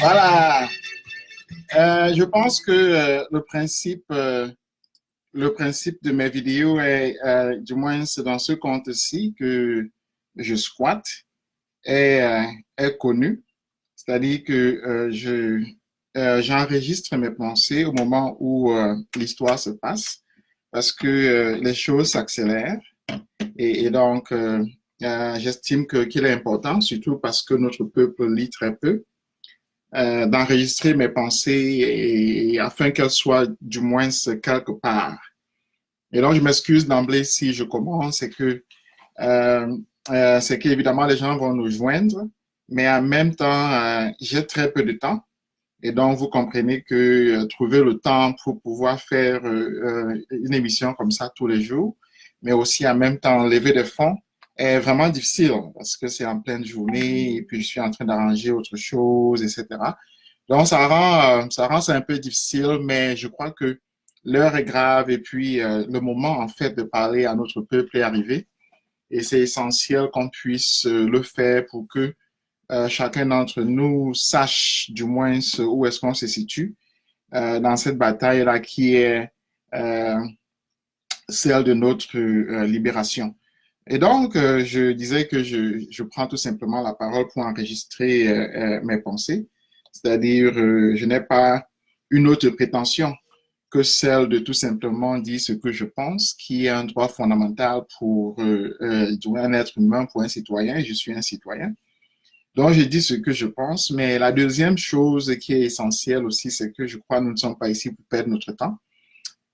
Voilà. Je pense que le principe de mes vidéos est, du moins c'est dans ce compte-ci que je squatte, est, est connu. C'est-à-dire que j'enregistre mes pensées au moment où l'histoire se passe, parce que les choses s'accélèrent. Et donc, j'estime qu'il est important, surtout parce que notre peuple lit très peu, d'enregistrer mes pensées et afin qu'elles soient du moins quelque part. Et donc, je m'excuse d'emblée si je commence, euh, c'est qu'évidemment, les gens vont nous joindre, mais en même temps, j'ai très peu de temps. Et donc, vous comprenez que trouver le temps pour pouvoir faire une émission comme ça tous les jours, mais aussi en même temps lever des fonds, est vraiment difficile parce que c'est en pleine journée et puis je suis en train d'arranger autre chose, etc. Donc, ça rend ça un peu difficile, mais je crois que l'heure est grave et puis le moment, en fait, de parler à notre peuple est arrivé. Et c'est essentiel qu'on puisse le faire pour que chacun d'entre nous sache du moins où est-ce qu'on se situe dans cette bataille-là qui est euh, celle de notre libération. Et donc, je disais que je prends tout simplement la parole pour enregistrer mes pensées, c'est-à-dire je n'ai pas une autre prétention que celle de tout simplement dire ce que je pense, qui est un droit fondamental pour un être humain, pour un citoyen. Je suis un citoyen. Donc, je dis ce que je pense, mais la deuxième chose qui est essentielle aussi, c'est que je crois que nous ne sommes pas ici pour perdre notre temps.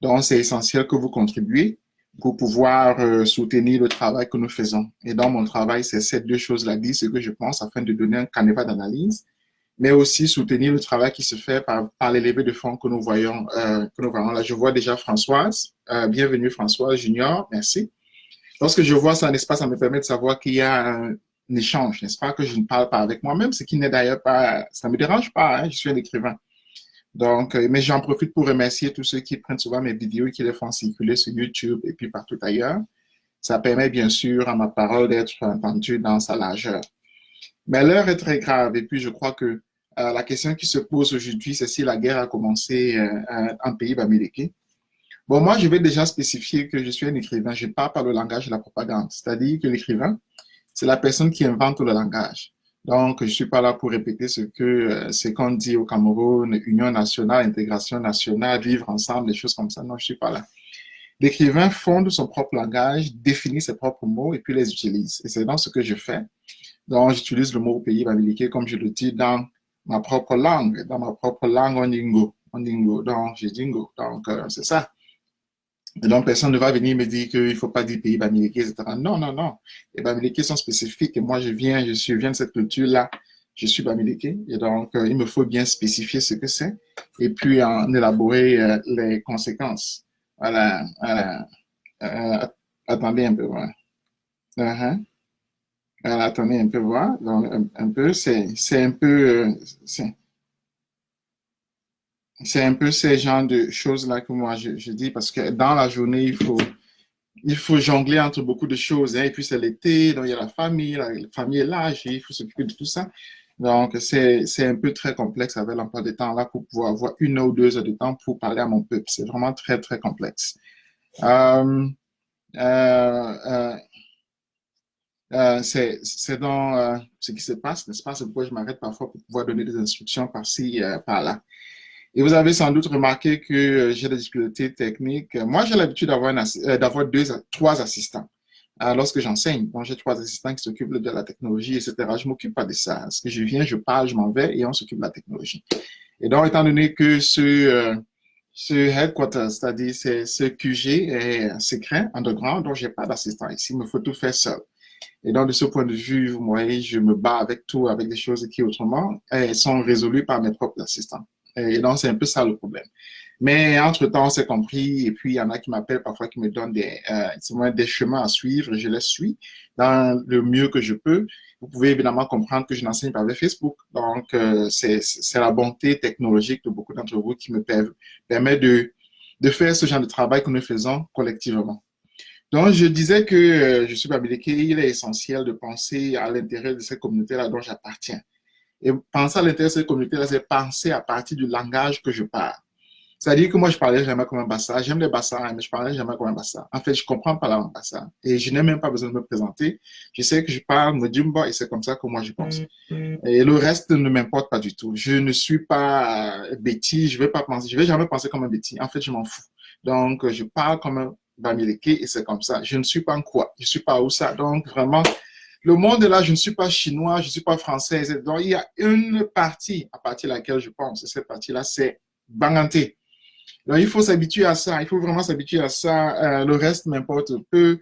Donc, c'est essentiel que vous contribuiez pour pouvoir soutenir le travail que nous faisons. Et dans mon travail, c'est ces deux choses-là, dire ce que je pense afin de donner un canevas d'analyse, mais aussi soutenir le travail qui se fait par les levées de fonds que nous voyons là. Je vois déjà Françoise. Bienvenue Françoise Junior, merci. Lorsque je vois ça, n'est-ce pas, ça me permet de savoir qu'il y a un échange, n'est-ce pas, que je ne parle pas avec moi-même, ce qui n'est d'ailleurs pas, ça ne me dérange pas, hein, je suis un écrivain. Donc, mais j'en profite pour remercier tous ceux qui prennent souvent mes vidéos et qui les font circuler sur YouTube et puis partout ailleurs. Ça permet bien sûr à ma parole d'être entendue dans sa largeur. Mais l'heure est très grave et puis je crois que la question qui se pose aujourd'hui, c'est si la guerre a commencé en pays bamileke. Bon, moi, je vais déjà spécifier que je suis un écrivain. Je parle par le langage de la propagande. C'est-à-dire que l'écrivain, c'est la personne qui invente le langage. Donc, je ne suis pas là pour répéter ce qu'on dit au Cameroun, union nationale, intégration nationale, vivre ensemble, des choses comme ça. Non, je ne suis pas là. L'écrivain fonde son propre langage, définit ses propres mots et puis les utilise. Et c'est dans ce que je fais. Donc, j'utilise le mot pays bamileke, comme je le dis, dans ma propre langue. Dans ma propre langue, on dingo. On dingo. Donc, j'ai dingo. Donc, c'est ça. Et donc, personne ne va venir me dire qu'il ne faut pas dire pays bamileke, etc. Non, non, non. Les bamileke sont spécifiques. Et moi, viens de cette culture-là. Je suis bamileke. Et donc, il me faut bien spécifier ce que c'est. Et puis, en élaborer les conséquences. Voilà. Voilà. Euh, attendez un peu, voilà. Uh-huh. Voilà, attendez un peu, voir. Donc, un peu, c'est un peu, c'est un peu ces genres de choses-là que moi, je dis parce que dans la journée, il faut jongler entre beaucoup de choses. Hein, et puis c'est l'été, donc il y a la famille est là, il faut s'occuper de tout ça. Donc c'est un peu très complexe avec l'emploi de temps là pour pouvoir avoir 1 heure ou 2 heures de temps pour parler à mon peuple. C'est vraiment très, très complexe. Euh, euh, euh, c'est dans ce qui se passe, n'est-ce pas? C'est pourquoi je m'arrête parfois pour pouvoir donner des instructions par-ci, par-là. Et vous avez sans doute remarqué que j'ai des difficultés techniques. Moi, j'ai l'habitude d'avoir trois assistants lorsque j'enseigne. Donc, j'ai trois assistants qui s'occupent de la technologie, etc. Je ne m'occupe pas de ça. Parce que je viens, je parle, je m'en vais et on s'occupe de la technologie. Et donc, étant donné que ce headquarter, c'est-à-dire ce QG est secret, underground, donc j'ai pas d'assistant ici. Il me faut tout faire seul. Et donc, de ce point de vue, vous voyez, je me bats avec tout, avec des choses qui, autrement, elles sont résolues par mes propres assistants. Et donc, c'est un peu ça le problème. Mais entre-temps, c'est compris. Et puis, il y en a qui m'appellent parfois, qui me donnent des chemins à suivre. Je les suis dans le mieux que je peux. Vous pouvez évidemment comprendre que je n'enseigne pas avec Facebook. Donc, c'est la bonté technologique de beaucoup d'entre vous qui me permet de faire ce genre de travail que nous faisons collectivement. Donc, je disais que je suis bamileke, il est essentiel de penser à l'intérêt de cette communauté-là dont j'appartiens. Et penser à l'intérieur de cette communauté-là, c'est penser à partir du langage que je parle. C'est-à-dire que moi, je parlais jamais comme un Bassa. J'aime les Bassa, mais je parlais jamais comme un Bassa. En fait, je comprends pas la langue Bassa. Et je n'ai même pas besoin de me présenter. Je sais que je parle Mujumba et c'est comme ça que moi je pense. Et le reste ne m'importe pas du tout. Je ne suis pas Betty. Je vais pas penser, je vais jamais penser comme un Betty. En fait, je m'en fous. Donc, je parle comme un Bamileke et c'est comme ça. Je ne suis pas un quoi. Je suis pas Oussa. Donc, vraiment, le monde est là, je ne suis pas chinois, je ne suis pas français. Donc, il y a une partie à partir de laquelle je pense. Et cette partie-là, c'est Banganté. Donc, il faut s'habituer à ça. Il faut vraiment s'habituer à ça. Le reste m'importe peu.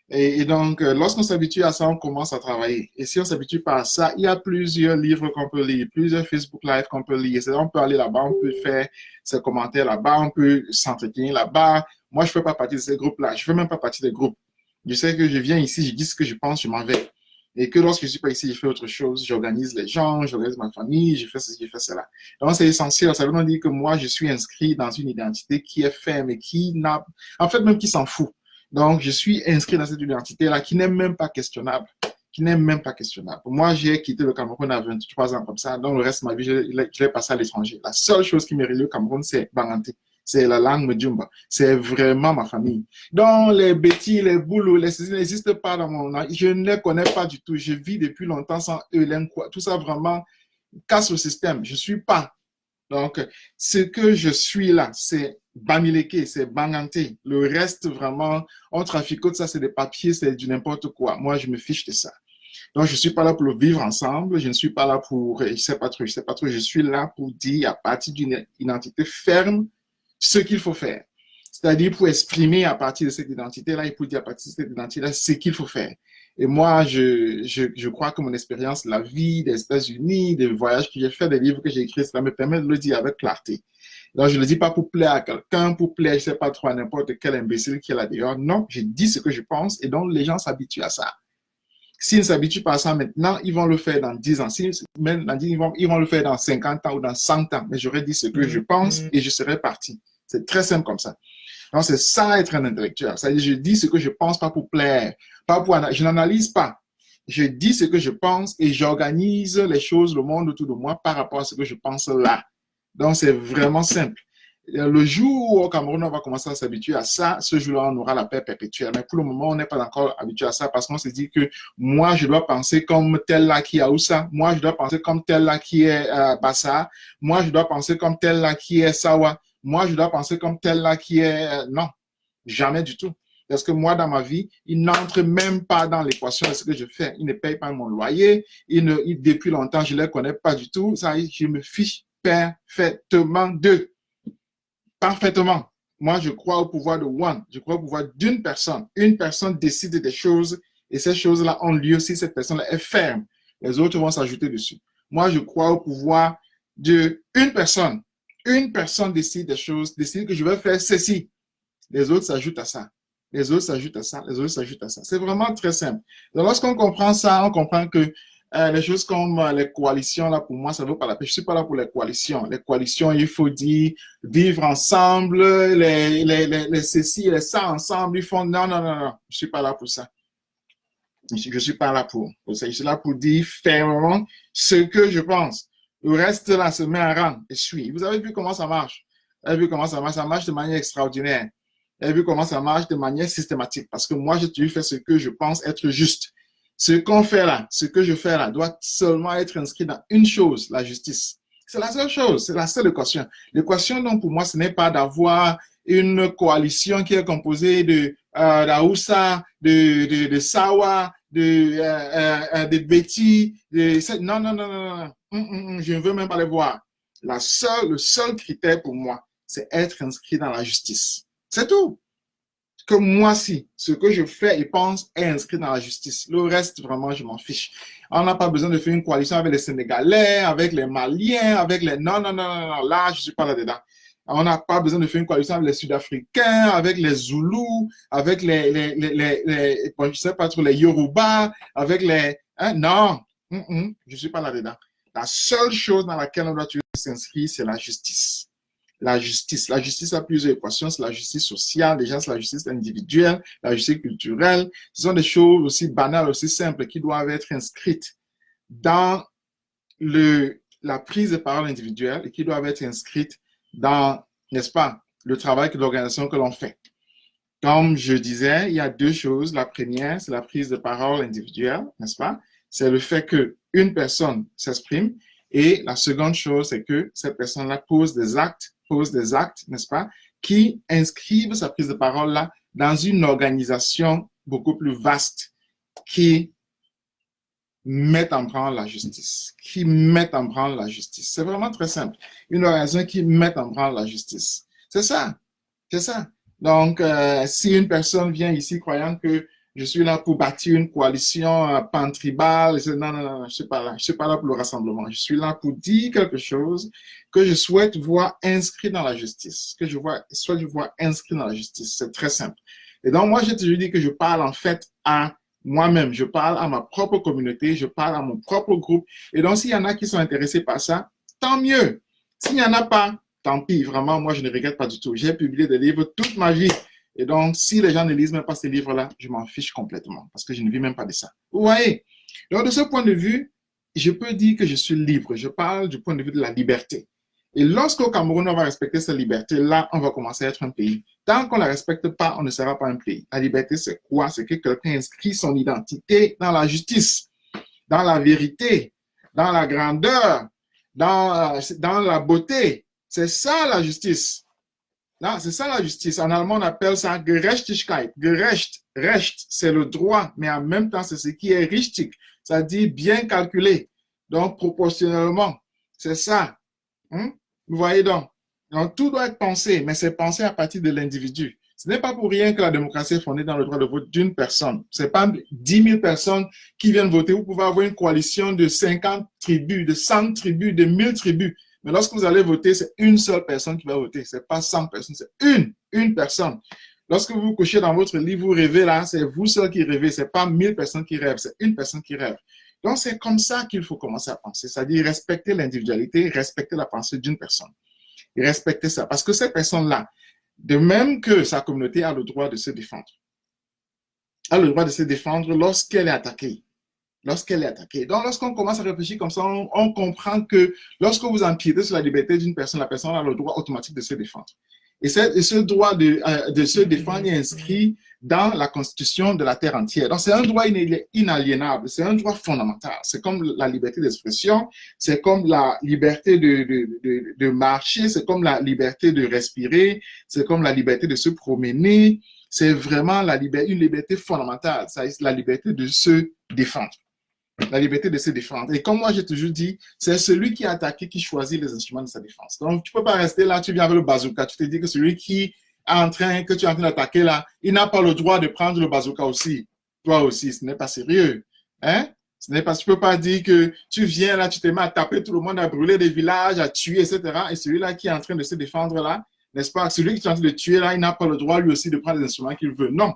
Et donc, lorsqu'on s'habitue à ça, on commence à travailler. Et si on s'habitue pas à ça, il y a plusieurs livres qu'on peut lire, plusieurs Facebook Live qu'on peut lire. On peut aller là-bas, on peut faire ses commentaires là-bas, on peut s'entretenir là-bas. Moi, je ne fais pas partie de ces groupes-là. Je ne fais même pas partie des groupes. Je sais que je viens ici, je dis ce que je pense, je m'en vais. Et que lorsque je ne suis pas ici, je fais autre chose. J'organise les gens, j'organise ma famille, je fais ceci, je fais cela. Donc, c'est essentiel. Ça veut dire que moi, je suis inscrit dans une identité qui est ferme et qui n'a, en fait, même qui s'en fout. Donc, je suis inscrit dans cette identité-là qui n'est même pas questionnable. Qui n'est même pas questionnable. Moi, j'ai quitté le Cameroun à 23 ans comme ça. Donc, le reste de ma vie, je l'ai passé à l'étranger. La seule chose qui me relie au Cameroun, c'est Banganté. C'est la langue Mujumba. C'est vraiment ma famille. Donc, les bêtis, les boulous, les saisons n'existent pas dans mon âge. Je ne les connais pas du tout. Je vis depuis longtemps sans eux. Tout ça vraiment casse le système. Je ne suis pas. Donc, ce que je suis là, c'est Bamileke, c'est Banganté. Le reste, vraiment, on traficote ça, c'est des papiers, c'est du n'importe quoi. Moi, je me fiche de ça. Donc, je ne suis pas là pour le vivre ensemble. Je ne suis pas là pour, je sais pas trop, je sais pas trop. Je suis là pour dire, à partir d'une identité ferme, ce qu'il faut faire. C'est-à-dire pour exprimer à partir de cette identité-là et pour dire à partir de cette identité-là ce qu'il faut faire. Et moi, je crois que mon expérience, la vie des États-Unis, des voyages que j'ai fait, des livres que j'ai écrits, cela me permet de le dire avec clarté. Donc, je ne le dis pas pour plaire à quelqu'un, pour plaire, je ne sais pas trop, à n'importe quel imbécile qui est là dehors. Non, je dis ce que je pense et donc les gens s'habituent à ça. S'ils ne s'habituent pas à ça maintenant, ils vont le faire dans 10 ans. Même dans 10, ils vont le faire dans 50 ans ou dans 100 ans. Mais j'aurais dit ce que je pense et je serais parti. C'est très simple comme ça. Donc, c'est ça être un intellectuel. C'est-à-dire, je dis ce que je pense, pas pour plaire, pas pour, je n'analyse pas. Je dis ce que je pense et j'organise les choses, le monde autour de moi par rapport à ce que je pense là. Donc, c'est vraiment simple. Le jour où au Cameroun, on va commencer à s'habituer à ça, ce jour-là, on aura la paix perpétuelle. Mais pour le moment, on n'est pas encore habitué à ça parce qu'on se dit que moi, je dois penser comme tel là qui est Aoussa. Moi, je dois penser comme tel là qui est Bassa. Moi, je dois penser comme tel là qui est Sawa. Moi, je dois penser comme tel là qui est... non, jamais du tout. Parce que moi, dans ma vie, il n'entre même pas dans l'équation de ce que je fais. Il ne paye pas mon loyer. Depuis longtemps, je ne les connais pas du tout. Ça, je me fiche parfaitement d'eux. Parfaitement. Moi, je crois au pouvoir de one. Je crois au pouvoir d'une personne. Une personne décide des choses et ces choses-là ont lieu si cette personne-là est ferme. Les autres vont s'ajouter dessus. Moi, je crois au pouvoir d'une personne. Une personne décide des choses, décide que je vais faire ceci. Les autres s'ajoutent à ça. Les autres s'ajoutent à ça. Les autres s'ajoutent à ça. C'est vraiment très simple. Donc, lorsqu'on comprend ça, on comprend que les choses comme les coalitions, là, pour moi, ça ne vaut pas la peine. Je ne suis pas là pour les coalitions. Les coalitions, il faut dire vivre ensemble, les ceci et les ça ensemble. Ils font non, non, non, non. Je ne suis pas là pour ça. Je ne suis pas là pour ça. Je suis là pour dire fermement ce que je pense. Le reste, là, se met en rang et suit. Vous avez vu comment ça marche? Vous avez vu comment ça marche? Ça marche de manière extraordinaire. Vous avez vu comment ça marche de manière systématique. Parce que moi, j'ai toujours fait ce que je pense être juste. Ce qu'on fait là, ce que je fais là, doit seulement être inscrit dans une chose, la justice. C'est la seule chose, c'est la seule équation. L'équation, donc, pour moi, ce n'est pas d'avoir une coalition qui est composée de d'Aoussa, de Sawa, de Betty. Non, non, non, non, non. Je ne veux même pas les voir. Le seul critère pour moi, c'est être inscrit dans la justice. C'est tout. Que moi, si, ce que je fais et pense est inscrit dans la justice. Le reste, vraiment, je m'en fiche. On n'a pas besoin de faire une coalition avec les Sénégalais, avec les Maliens, avec les... Non, non, non, non, non. Là, je ne suis pas là-dedans. On n'a pas besoin de faire une coalition avec les Sud-Africains, avec les Zoulous, avec je ne sais pas trop, les Yoruba, avec les... Hein? Non, je ne suis pas là-dedans. La seule chose dans laquelle on doit s'inscrire, c'est la justice. La justice. La justice a plusieurs équations. C'est la justice sociale, déjà c'est la justice individuelle, la justice culturelle. Ce sont des choses aussi banales, aussi simples qui doivent être inscrites dans la prise de parole individuelle et qui doivent être inscrites dans, n'est-ce pas, le travail de l'organisation que l'on fait. Comme je disais, il y a deux choses. La première, c'est la prise de parole individuelle, n'est-ce pas? C'est le fait qu'une personne s'exprime. Et la seconde chose, c'est que cette personne-là pose des actes, n'est-ce pas, qui inscrivent sa prise de parole-là dans une organisation beaucoup plus vaste qui met en branle la justice, C'est vraiment très simple. Une organisation qui met en branle la justice. C'est ça. Donc, si une personne vient ici croyant que je suis là pour bâtir une coalition pan-tribale, non, je suis pas là pour le rassemblement. Je suis là pour dire quelque chose que je souhaite voir inscrit dans la justice, inscrit dans la justice. C'est très simple. Et donc, moi, j'ai toujours dit que je parle en fait à moi-même, je parle à ma propre communauté, je parle à mon propre groupe. Et donc, s'il y en a qui sont intéressés par ça, tant mieux. S'il n'y en a pas, tant pis. Vraiment, moi, je ne regrette pas du tout. J'ai publié des livres toute ma vie. Et donc, si les gens ne lisent même pas ces livres-là, je m'en fiche complètement parce que je ne vis même pas de ça. Vous voyez? Donc, de ce point de vue, je peux dire que je suis libre. Je parle du point de vue de la liberté. Et lorsqu'au Cameroun, on va respecter cette liberté, là, on va commencer à être un pays. Tant qu'on ne la respecte pas, on ne sera pas un pays. La liberté, c'est quoi? C'est que quelqu'un inscrit son identité dans la justice, dans la vérité, dans la grandeur, dans la beauté. C'est ça la justice. Là, c'est ça la justice. En allemand, on appelle ça Gerechtigkeit. Recht, c'est le droit, mais en même temps, c'est ce qui est richtig. Ça dit bien calculé. Donc, proportionnellement. C'est ça. Vous voyez donc. Donc, tout doit être pensé, mais c'est pensé à partir de l'individu. Ce n'est pas pour rien que la démocratie est fondée dans le droit de vote d'une personne. Ce n'est pas 10 000 personnes qui viennent voter. Vous pouvez avoir une coalition de 50 tribus, de 100 tribus, de 1000 tribus. Mais lorsque vous allez voter, c'est une seule personne qui va voter. Ce n'est pas 100 personnes, c'est une personne. Lorsque vous vous couchez dans votre lit, vous rêvez là, c'est vous seul qui rêvez. Ce n'est pas 1000 personnes qui rêvent, c'est une personne qui rêve. Donc, c'est comme ça qu'il faut commencer à penser. C'est-à-dire respecter l'individualité, respecter la pensée d'une personne. Et respecter ça. Parce que cette personne-là, de même que sa communauté a le droit de se défendre, lorsqu'elle est attaquée. Donc, lorsqu'on commence à réfléchir comme ça, on comprend que lorsque vous empiétez sur la liberté d'une personne, la personne a le droit automatique de se défendre. Et ce droit de se défendre est inscrit dans la constitution de la terre entière. Donc, c'est un droit inaliénable, c'est un droit fondamental. C'est comme la liberté d'expression, c'est comme la liberté de marcher, c'est comme la liberté de respirer, c'est comme la liberté de se promener. C'est vraiment une liberté fondamentale, c'est la liberté de se défendre. La liberté de se défendre. Et comme moi, j'ai toujours dit, c'est celui qui est attaqué qui choisit les instruments de sa défense. Donc, tu ne peux pas rester là, tu viens avec le bazooka, tu te dis que celui que tu es en train d'attaquer là, il n'a pas le droit de prendre le bazooka aussi. Toi aussi, ce n'est pas sérieux. Hein? Tu ne peux pas dire que tu viens là, tu te mets à taper tout le monde, à brûler des villages, à tuer, etc. Et celui-là qui est en train de se défendre là, n'est-ce pas? Celui qui est en train de tuer là, il n'a pas le droit lui aussi de prendre les instruments qu'il veut. Non.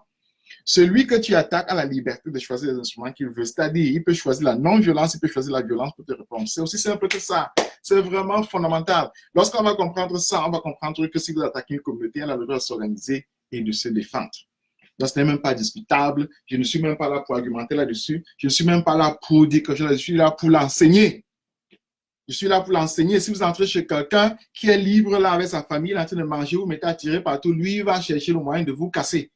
Celui que tu attaques a la liberté de choisir les instruments qu'il veut. C'est-à-dire, il peut choisir la non-violence, il peut choisir la violence pour te répondre. C'est aussi simple que ça. C'est vraiment fondamental. Lorsqu'on va comprendre ça, on va comprendre que si vous attaquez une communauté, elle a le droit de s'organiser et de se défendre. Donc, ce n'est même pas discutable. Je ne suis même pas là pour argumenter là-dessus. Je ne suis même pas là pour dire que je suis là pour l'enseigner. Je suis là pour l'enseigner. Si vous entrez chez quelqu'un qui est libre là avec sa famille, il est en train de manger, vous mettez à tirer partout, lui, il va chercher le moyen de vous casser.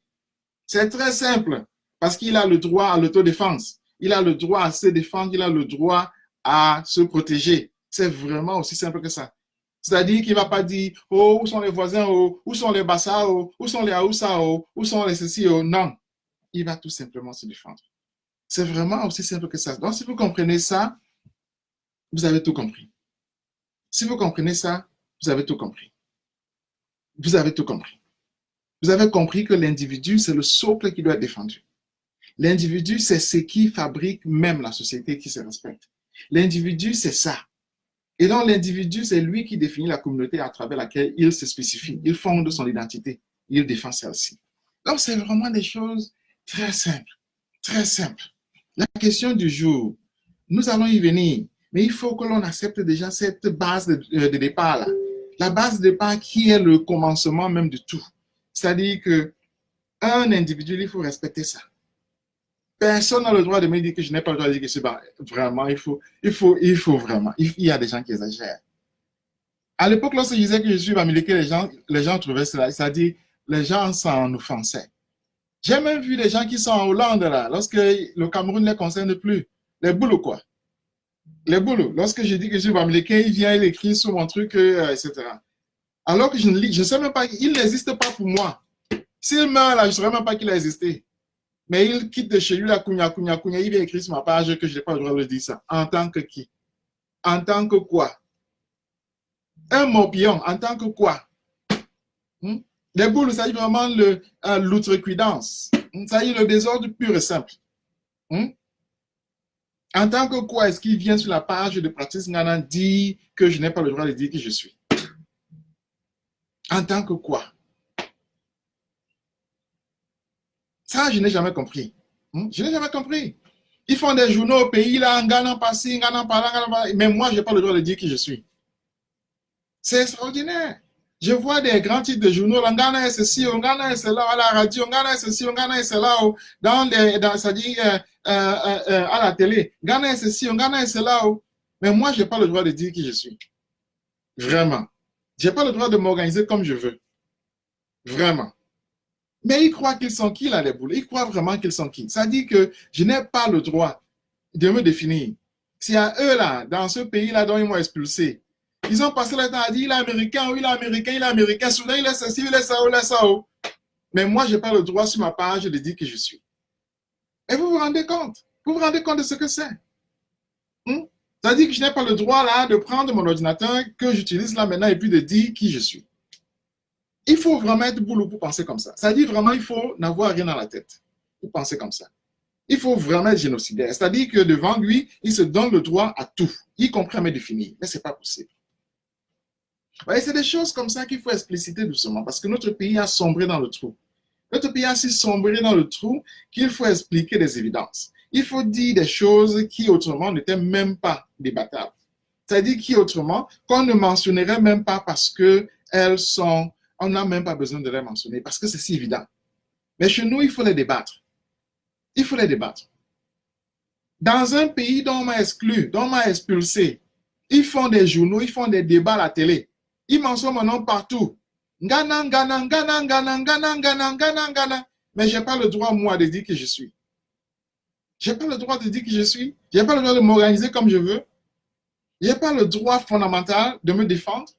C'est très simple, parce qu'il a le droit à l'autodéfense. Il a le droit à se défendre, il a le droit à se protéger. C'est vraiment aussi simple que ça. C'est-à-dire qu'il ne va pas dire, oh, où sont les voisins, oh, où sont les Bassa, oh, où sont les Aoussa, oh, où sont les ceci, oh. Non, il va tout simplement se défendre. C'est vraiment aussi simple que ça. Donc, si vous comprenez ça, vous avez tout compris. Si vous comprenez ça, vous avez tout compris. Vous avez tout compris. Vous avez compris que l'individu, c'est le socle qui doit être défendu. L'individu, c'est ce qui fabrique même la société qui se respecte. L'individu, c'est ça. Et donc, l'individu, c'est lui qui définit la communauté à travers laquelle il se spécifie. Il fonde son identité. Il défend celle-ci. Donc, c'est vraiment des choses très simples. Très simples. La question du jour, nous allons y venir. Mais il faut que l'on accepte déjà cette base de départ là. La base de départ qui est le commencement même de tout. C'est-à-dire qu'un individu, il faut respecter ça. Personne n'a le droit de me dire que je n'ai pas le droit de dire que je suis blanc. Vraiment, il faut vraiment. Il y a des gens qui exagèrent. À l'époque, lorsque je disais que je suis bamileke, les gens trouvaient cela. C'est-à-dire, les gens s'en offensaient. J'ai même vu des gens qui sont en Hollande, là, lorsque le Cameroun ne les concerne plus. Les boulots, quoi. Les boulots. Lorsque je dis que je suis bamileke, il vient, il écrit sur mon truc, etc. Alors que je ne sais même pas, il n'existe pas pour moi. S'il meurt là, je ne saurais même pas qu'il a existé. Mais il quitte de chez lui la Kounia, il vient écrire sur ma page que je n'ai pas le droit de dire ça. En tant que qui? En tant que quoi? Un morpion, en tant que quoi? Les boules, ça y est vraiment l'outrecuidance. Ça y est le désordre pur et simple. En tant que quoi est-ce qu'il vient sur la page de Pratique Ngana dire que je n'ai pas le droit de dire qui je suis? En tant que quoi? Ça, je n'ai jamais compris. Je n'ai jamais compris. Ils font des journaux au pays, là, en Ghana, passé, en Ghana, par là, mais moi, je n'ai pas le droit de dire qui je suis. C'est extraordinaire. Je vois des grands titres de journaux, en Ghana est ceci, en Ghana est cela, à la radio, en Ghana est ceci, en Ghana est cela, à la télé. Ghana est ceci, en Ghana est cela. Mais moi, je n'ai pas le droit de dire qui je suis. Vraiment. Je n'ai pas le droit de m'organiser comme je veux. Vraiment. Mais ils croient qu'ils sont qui, là, les boules? Ils croient vraiment qu'ils sont qui? Ça dit que je n'ai pas le droit de me définir. C'est à eux, là, dans ce pays-là, dont ils m'ont expulsé. Ils ont passé le temps à dire, il est américain, oui, il est américain, il est américain. Soudain, il est ceci, il est ça, il est ça. Mais moi, je n'ai pas le droit sur ma page de dire qui je suis. Et vous vous rendez compte? Vous vous rendez compte de ce que c'est? Ça dit que je n'ai pas le droit, là, de prendre mon ordinateur que j'utilise là maintenant et puis de dire qui je suis. Il faut vraiment être boulot pour penser comme ça. Ça dit vraiment il faut n'avoir rien dans la tête pour penser comme ça. Il faut vraiment être génocidaire. C'est-à-dire que devant lui, il se donne le droit à tout, y compris à me définir. Mais ce n'est pas possible. C'est des choses comme ça qu'il faut expliciter doucement parce que notre pays a sombré dans le trou. Notre pays a si sombré dans le trou qu'il faut expliquer des évidences. Il faut dire des choses qui autrement n'étaient même pas débattables. C'est-à-dire qui autrement, qu'on ne mentionnerait même pas parce qu'elles sont... On n'a même pas besoin de les mentionner parce que c'est si évident. Mais chez nous, il faut les débattre. Il faut les débattre. Dans un pays dont on m'a exclu, dont on m'a expulsé, ils font des journaux, ils font des débats à la télé. Ils mentionnent mon nom partout. Ghana, Ghana, Ghana, Ghana, Ghana, Ghana, Ghana, Ghana. Mais je n'ai pas le droit, moi, de dire qui je suis. Je n'ai pas le droit de dire qui je suis. Je n'ai pas le droit de m'organiser comme je veux. Je n'ai pas le droit fondamental de me défendre.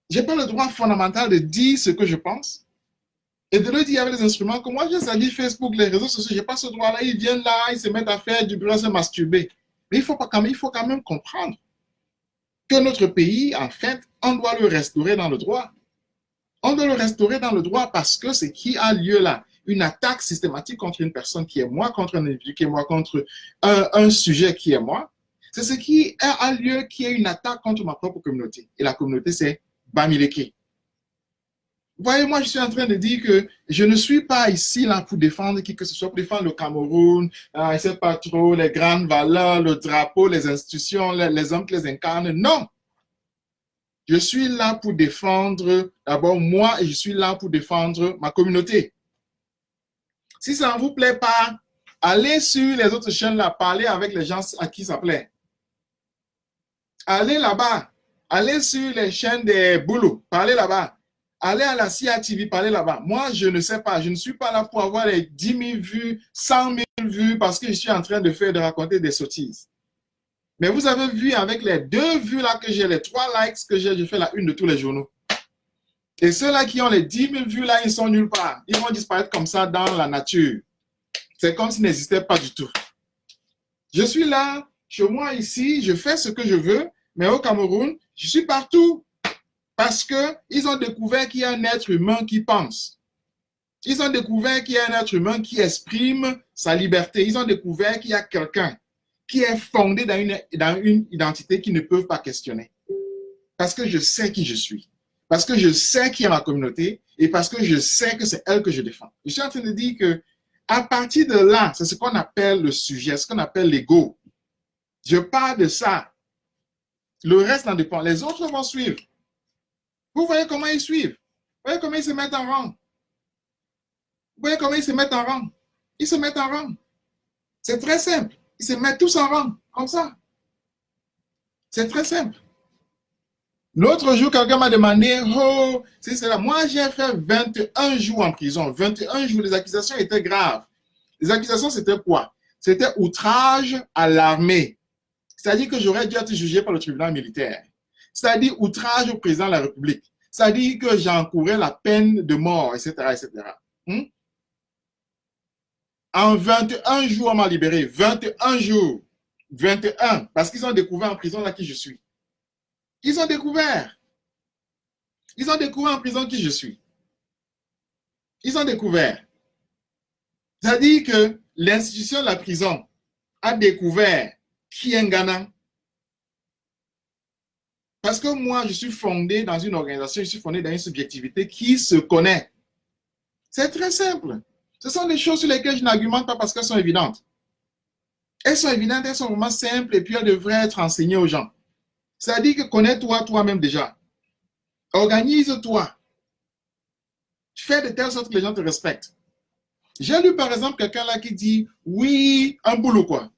Je n'ai pas le droit fondamental de dire ce que je pense et de le dire avec les instruments que moi, j'ai sali Facebook, les réseaux sociaux, je n'ai pas ce droit-là. Ils viennent là, ils se mettent à faire du bruit, à se masturber. Mais il faut quand même comprendre que notre pays, en fait, on doit le restaurer dans le droit. On doit le restaurer dans le droit parce que ce qui a lieu là, une attaque systématique contre une personne qui est moi, contre un individu qui est moi, contre un sujet qui est moi, c'est ce qui a lieu qui est une attaque contre ma propre communauté. Et la communauté, c'est Bamileke. Vous voyez, moi, je suis en train de dire que je ne suis pas ici là pour défendre qui que ce soit, pour défendre le Cameroun, je ne sais pas trop, les grandes valeurs, le drapeau, les institutions, les hommes qui les incarnent. Non! Je suis là pour défendre d'abord moi et je suis là pour défendre ma communauté. Si ça ne vous plaît pas, allez sur les autres chaînes là, parlez avec les gens à qui ça plaît. Allez là-bas. Allez sur les chaînes des boulots. Parlez là-bas. Allez à la CIA TV. Parlez là-bas. Moi, je ne sais pas. Je ne suis pas là pour avoir les 10 000 vues, 100 000 vues parce que je suis en train de raconter des sottises. Mais vous avez vu avec les 2 vues là que j'ai, les 3 likes que j'ai, je fais la une de tous les journaux. Et ceux-là qui ont les 10 000 vues là, ils sont nulle part. Ils vont disparaître comme ça dans la nature. C'est comme s'ils n'existaient pas du tout. Je suis là, chez moi ici, je fais ce que je veux, mais au Cameroun, je suis partout. Parce qu'ils ont découvert qu'il y a un être humain qui pense. Ils ont découvert qu'il y a un être humain qui exprime sa liberté. Ils ont découvert qu'il y a quelqu'un qui est fondé dans une identité qu'ils ne peuvent pas questionner. Parce que je sais qui je suis. Parce que je sais qui est ma communauté et parce que je sais que c'est elle que je défends. Je suis en train de dire que à partir de là, c'est ce qu'on appelle le sujet, ce qu'on appelle l'ego. Je parle de ça. Le reste n'en dépend. Les autres vont suivre. Vous voyez comment ils suivent. Vous voyez comment ils se mettent en rang. Vous voyez comment ils se mettent en rang. Ils se mettent en rang. C'est très simple. Ils se mettent tous en rang, comme ça. C'est très simple. L'autre jour, quelqu'un m'a demandé, oh, c'est cela. Moi, j'ai fait 21 jours en prison. 21 jours, les accusations étaient graves. Les accusations, c'était quoi? C'était outrage à l'armée. C'est-à-dire que j'aurais dû être jugé par le tribunal militaire. C'est-à-dire outrage au président de la République. C'est-à-dire que j'encourais la peine de mort, etc., etc. En 21 jours, on m'a libéré. 21 jours. 21. Parce qu'ils ont découvert en prison là qui je suis. Ils ont découvert. Ils ont découvert en prison qui je suis. Ils ont découvert. C'est-à-dire que l'institution de la prison a découvert qui est Ngana. Parce que moi, je suis fondé dans une organisation, je suis fondé dans une subjectivité qui se connaît. C'est très simple. Ce sont des choses sur lesquelles je n'argumente pas parce qu'elles sont évidentes. Elles sont évidentes, elles sont vraiment simples et puis elles devraient être enseignées aux gens. C'est-à-dire que connais-toi toi-même déjà. Organise-toi. Fais de telle sorte que les gens te respectent. J'ai lu par exemple quelqu'un là qui dit oui, un boulot quoi.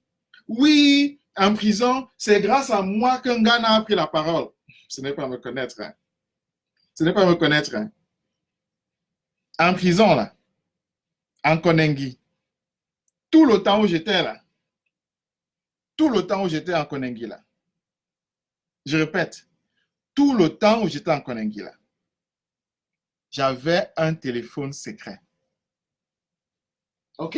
Oui, en prison, c'est grâce à moi qu'un gars a pris la parole. Ce n'est pas me connaître. Hein. Ce n'est pas me connaître. Hein. En prison là, en Konengi, tout le temps où j'étais là, tout le temps où j'étais en Konengi là, je répète, tout le temps où j'étais en Konengi là, j'avais un téléphone secret. OK?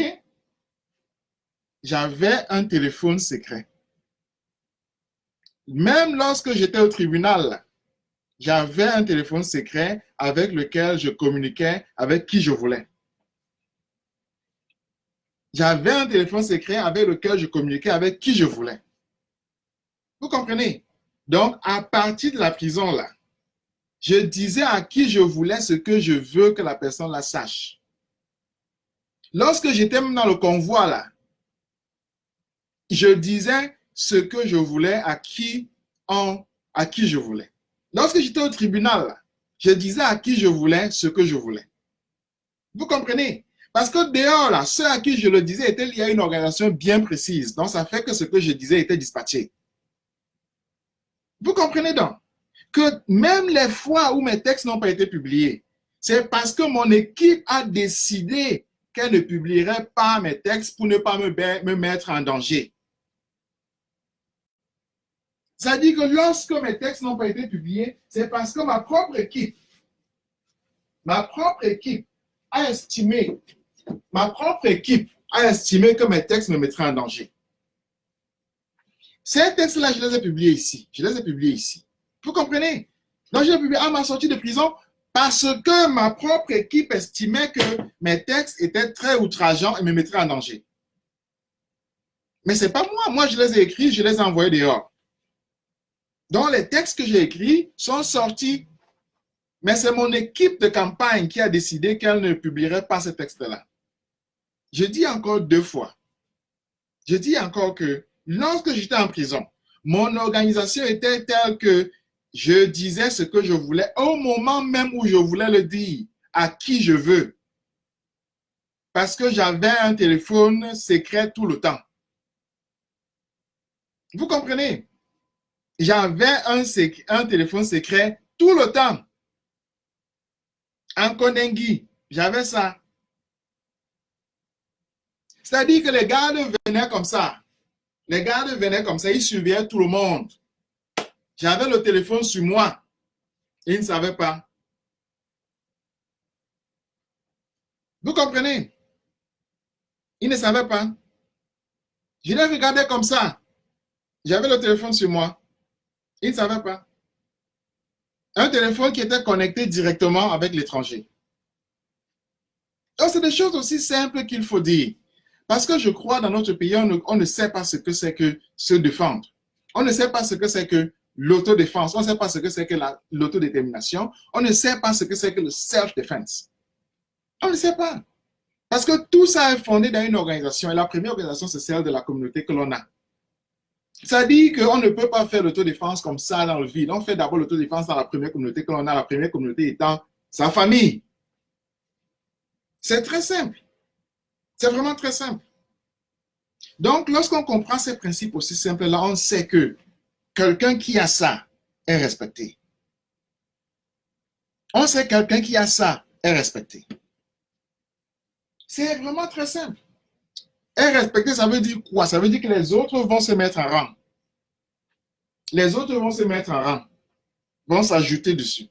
J'avais un téléphone secret. Même lorsque j'étais au tribunal, j'avais un téléphone secret avec lequel je communiquais avec qui je voulais. J'avais un téléphone secret avec lequel je communiquais avec qui je voulais. Vous comprenez? Donc, à partir de la prison, là, je disais à qui je voulais ce que je veux que la personne la sache. Lorsque j'étais dans le convoi, là, je disais ce que je voulais à qui je voulais. Lorsque j'étais au tribunal, là, je disais à qui je voulais ce que je voulais. Vous comprenez? Parce que dehors, là, ceux à qui je le disais étaient liés à une organisation bien précise. Donc, ça fait que ce que je disais était dispatché. Vous comprenez donc que même les fois où mes textes n'ont pas été publiés, c'est parce que mon équipe a décidé qu'elle ne publierait pas mes textes pour ne pas me mettre en danger. Ça dit que lorsque mes textes n'ont pas été publiés, c'est parce que ma propre équipe a estimé que mes textes me mettraient en danger. Ces textes-là, je les ai publiés ici. Vous comprenez? Donc, je les ai publiés à ma sortie de prison parce que ma propre équipe estimait que mes textes étaient très outrageants et me mettraient en danger. Mais ce n'est pas moi. Moi, je les ai écrits, je les ai envoyés dehors. Donc, les textes que j'ai écrits sont sortis. Mais c'est mon équipe de campagne qui a décidé qu'elle ne publierait pas ces textes-là. Je dis encore 2 fois. Je dis encore que lorsque j'étais en prison, mon organisation était telle que je disais ce que je voulais au moment même où je voulais le dire, à qui je veux. Parce que j'avais un téléphone secret tout le temps. Vous comprenez? J'avais un téléphone secret tout le temps. En Konengi, j'avais ça. C'est-à-dire que les gardes venaient comme ça. Ils suivaient tout le monde. J'avais le téléphone sur moi. Ils ne savaient pas. Vous comprenez? Ils ne savaient pas. Je les regardais comme ça. J'avais le téléphone sur moi. Ils ne savaient pas. Un téléphone qui était connecté directement avec l'étranger. Donc, c'est des choses aussi simples qu'il faut dire. Parce que je crois dans notre pays, on ne sait pas ce que c'est que se défendre. On ne sait pas ce que c'est que l'autodéfense. On ne sait pas ce que c'est que l'autodétermination. On ne sait pas ce que c'est que le self-defense. On ne sait pas. Parce que tout ça est fondé dans une organisation. Et la première organisation, c'est celle de la communauté que l'on a. Ça dit qu'on ne peut pas faire l'autodéfense comme ça dans le vide. On fait d'abord l'autodéfense dans la première communauté que l'on a. La première communauté étant sa famille. C'est très simple. C'est vraiment très simple. Donc, lorsqu'on comprend ces principes aussi simples-là, on sait que quelqu'un qui a ça est respecté. On sait que quelqu'un qui a ça est respecté. C'est vraiment très simple. Est respecté, ça veut dire quoi? Ça veut dire que les autres vont se mettre en rang. Les autres vont se mettre en rang, vont s'ajouter dessus.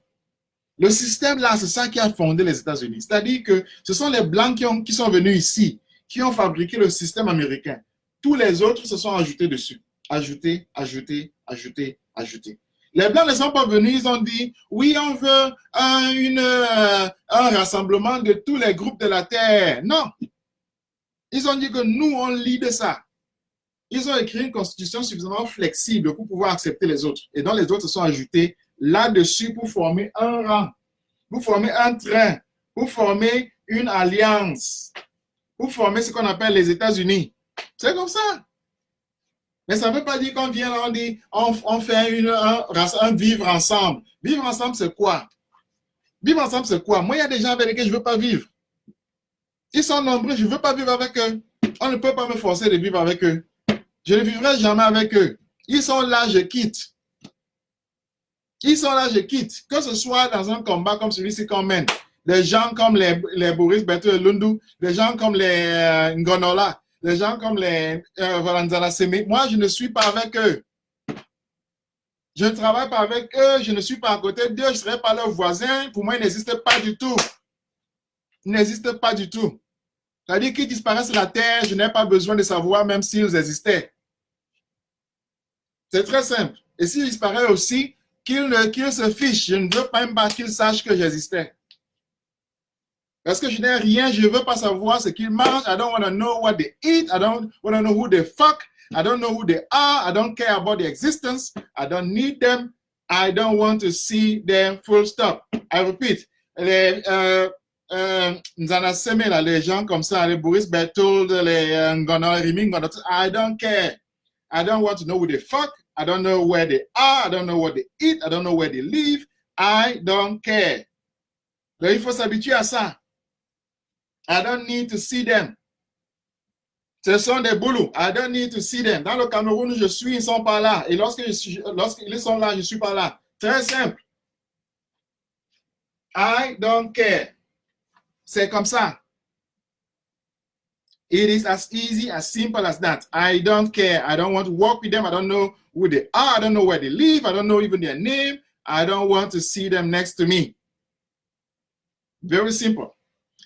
Le système là, c'est ça qui a fondé les États-Unis. C'est-à-dire que ce sont les Blancs qui sont venus ici, qui ont fabriqué le système américain. Tous les autres se sont ajoutés dessus. Ajoutés, ajoutés, ajoutés, ajoutés. Les Blancs ne sont pas venus, ils ont dit, oui, on veut un rassemblement de tous les groupes de la Terre. Non. Ils ont dit que nous, on lead ça. Ils ont écrit une constitution suffisamment flexible pour pouvoir accepter les autres. Et donc, les autres se sont ajoutés là-dessus pour former un rang, pour former un train, pour former une alliance, pour former ce qu'on appelle les États-Unis. C'est comme ça. Mais ça ne veut pas dire qu'on vient là, on dit, on fait un vivre ensemble. Vivre ensemble, c'est quoi? Vivre ensemble, c'est quoi? Moi, il y a des gens avec lesquels je ne veux pas vivre. Ils sont nombreux, je ne veux pas vivre avec eux. On ne peut pas me forcer de vivre avec eux. Je ne vivrai jamais avec eux. Ils sont là, je quitte. Ils sont là, je quitte. Que ce soit dans un combat comme celui-ci qu'on mène, des gens comme les Boris Berthold Lundu, des gens comme les Ngonola, des gens comme les Valanzala Seme, moi, je ne suis pas avec eux. Je ne travaille pas avec eux, je ne suis pas à côté d'eux, je ne serai pas leur voisin. Pour moi, ils n'existent pas du tout. Ils n'existent pas du tout. C'est-à-dire qu'ils disparaissent de la terre, je n'ai pas besoin de savoir même s'ils existaient. C'est très simple. Et s'ils disparaissent aussi, qu'ils se fichent. Je ne veux même pas qu'ils sachent que j'existais. Parce que je n'ai rien, je ne veux pas savoir ce qu'ils mangent. I don't want to know what they eat. I don't want to know who they fuck. I don't know who they are. I don't care about their existence. I don't need them. I don't want to see them, full stop. I repeat. Les Nzana Seme, les gens comme ça, les Boris Berthold, les Ngono, Rimi Ngono, I don't care. I don't want to know who they fuck. I don't know where they are. I don't know what they eat. I don't know where they live. I don't care. Donc, il faut s'habituer à ça. I don't need to see them. Ce sont des boulous. I don't need to see them. Dans le Cameroun où je suis, ils ne sont pas là. Et lorsqu'ils sont là, je ne suis pas là. Très simple. I don't care. C'est comme ça. It is as easy, as simple as that. I don't care. I don't want to work with them. I don't know who they are. I don't know where they live. I don't know even their name. I don't want to see them next to me. Very simple.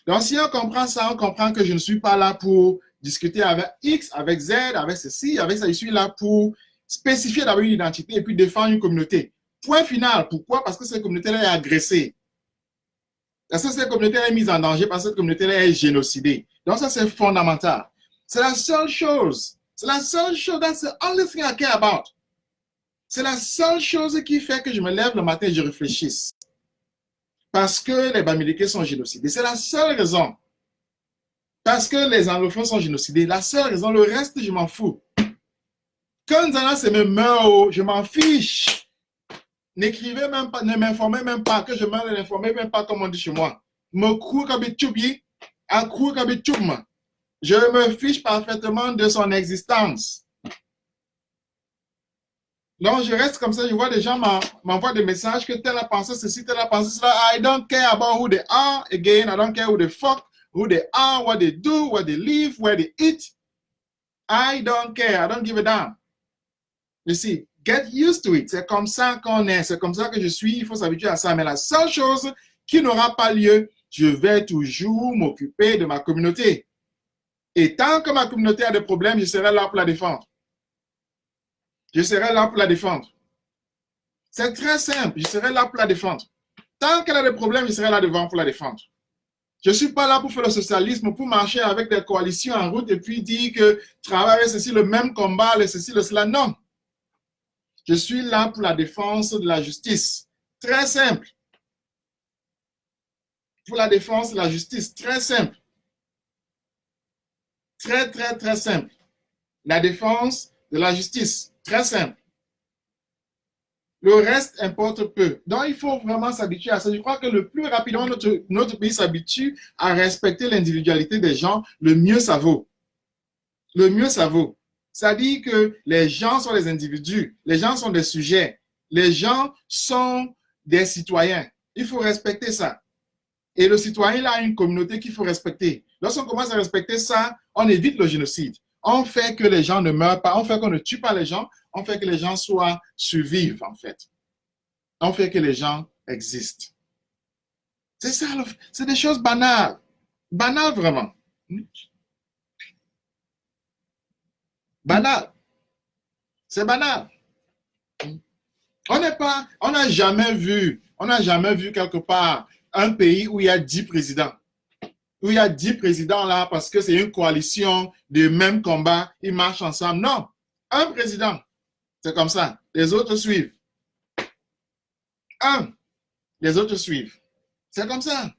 Donc, si on comprend ça, on comprend que je ne suis pas là pour discuter avec X, avec Z, avec ceci, avec ça. Je suis là pour spécifier d'abord une identité et puis défendre une communauté. Point final. Pourquoi? Parce que cette communauté-là est agressée. Parce que cette communauté-là est mise en danger, parce que cette communauté-là est génocidée. Donc, ça, c'est fondamental. C'est la seule chose. C'est la seule chose. That's the only thing I care about. C'est la seule chose qui fait que je me lève le matin et je réfléchisse. Parce que les Bamileke sont génocidés. C'est la seule raison. Parce que les anglophones sont génocidés. La seule raison. Le reste, je m'en fous. Quand Nzana Seme meurt, je m'en fiche. N'écrivez même pas, ne m'informez même pas, que je m'en informez même pas comme on dit chez moi. Me cours comme tchoubi, à cours comme tchoum. Je me fiche parfaitement de son existence. Donc, je reste comme ça, je vois des gens m'envoient des messages que tel a pensé ceci, tel a pensé cela. I don't care about who they are. Again, I don't care who they fuck, who they are, what they do, where they live, where they eat. I don't care. I don't give a damn. You see, get used to it. C'est comme ça qu'on est. C'est comme ça que je suis. Il faut s'habituer à ça. Mais la seule chose qui n'aura pas lieu, je vais toujours m'occuper de ma communauté. Et tant que ma communauté a des problèmes, je serai là pour la défendre. Je serai là pour la défendre. C'est très simple. Je serai là pour la défendre. Tant qu'elle a des problèmes, je serai là devant pour la défendre. Je ne suis pas là pour faire le socialisme, pour marcher avec des coalitions en route et puis dire que travailler ceci, le même combat, le ceci, le cela. Non. Je suis là pour la défense de la justice. Très simple. Pour la défense de la justice. Très simple. Très, très, très simple. La défense de la justice. Très simple. Le reste importe peu. Donc, il faut vraiment s'habituer à ça. Je crois que le plus rapidement notre pays s'habitue à respecter l'individualité des gens, le mieux ça vaut. le mieux ça vaut. Ça dit que les gens sont des individus, les gens sont des sujets, les gens sont des citoyens. Il faut respecter ça. Et le citoyen, il a une communauté qu'il faut respecter. Lorsqu'on commence à respecter ça, on évite le génocide. On fait que les gens ne meurent pas, on fait qu'on ne tue pas les gens, on fait que les gens survivent, en fait. On fait que les gens existent. C'est ça, c'est des choses banales. Banales, vraiment. Banal. C'est banal. On n'a jamais vu quelque part un pays où il y a 10 présidents. Où il y a 10 présidents là parce que c'est une coalition de même combat, ils marchent ensemble. Non, un président, c'est comme ça. Les autres suivent. Un, les autres suivent. C'est comme ça.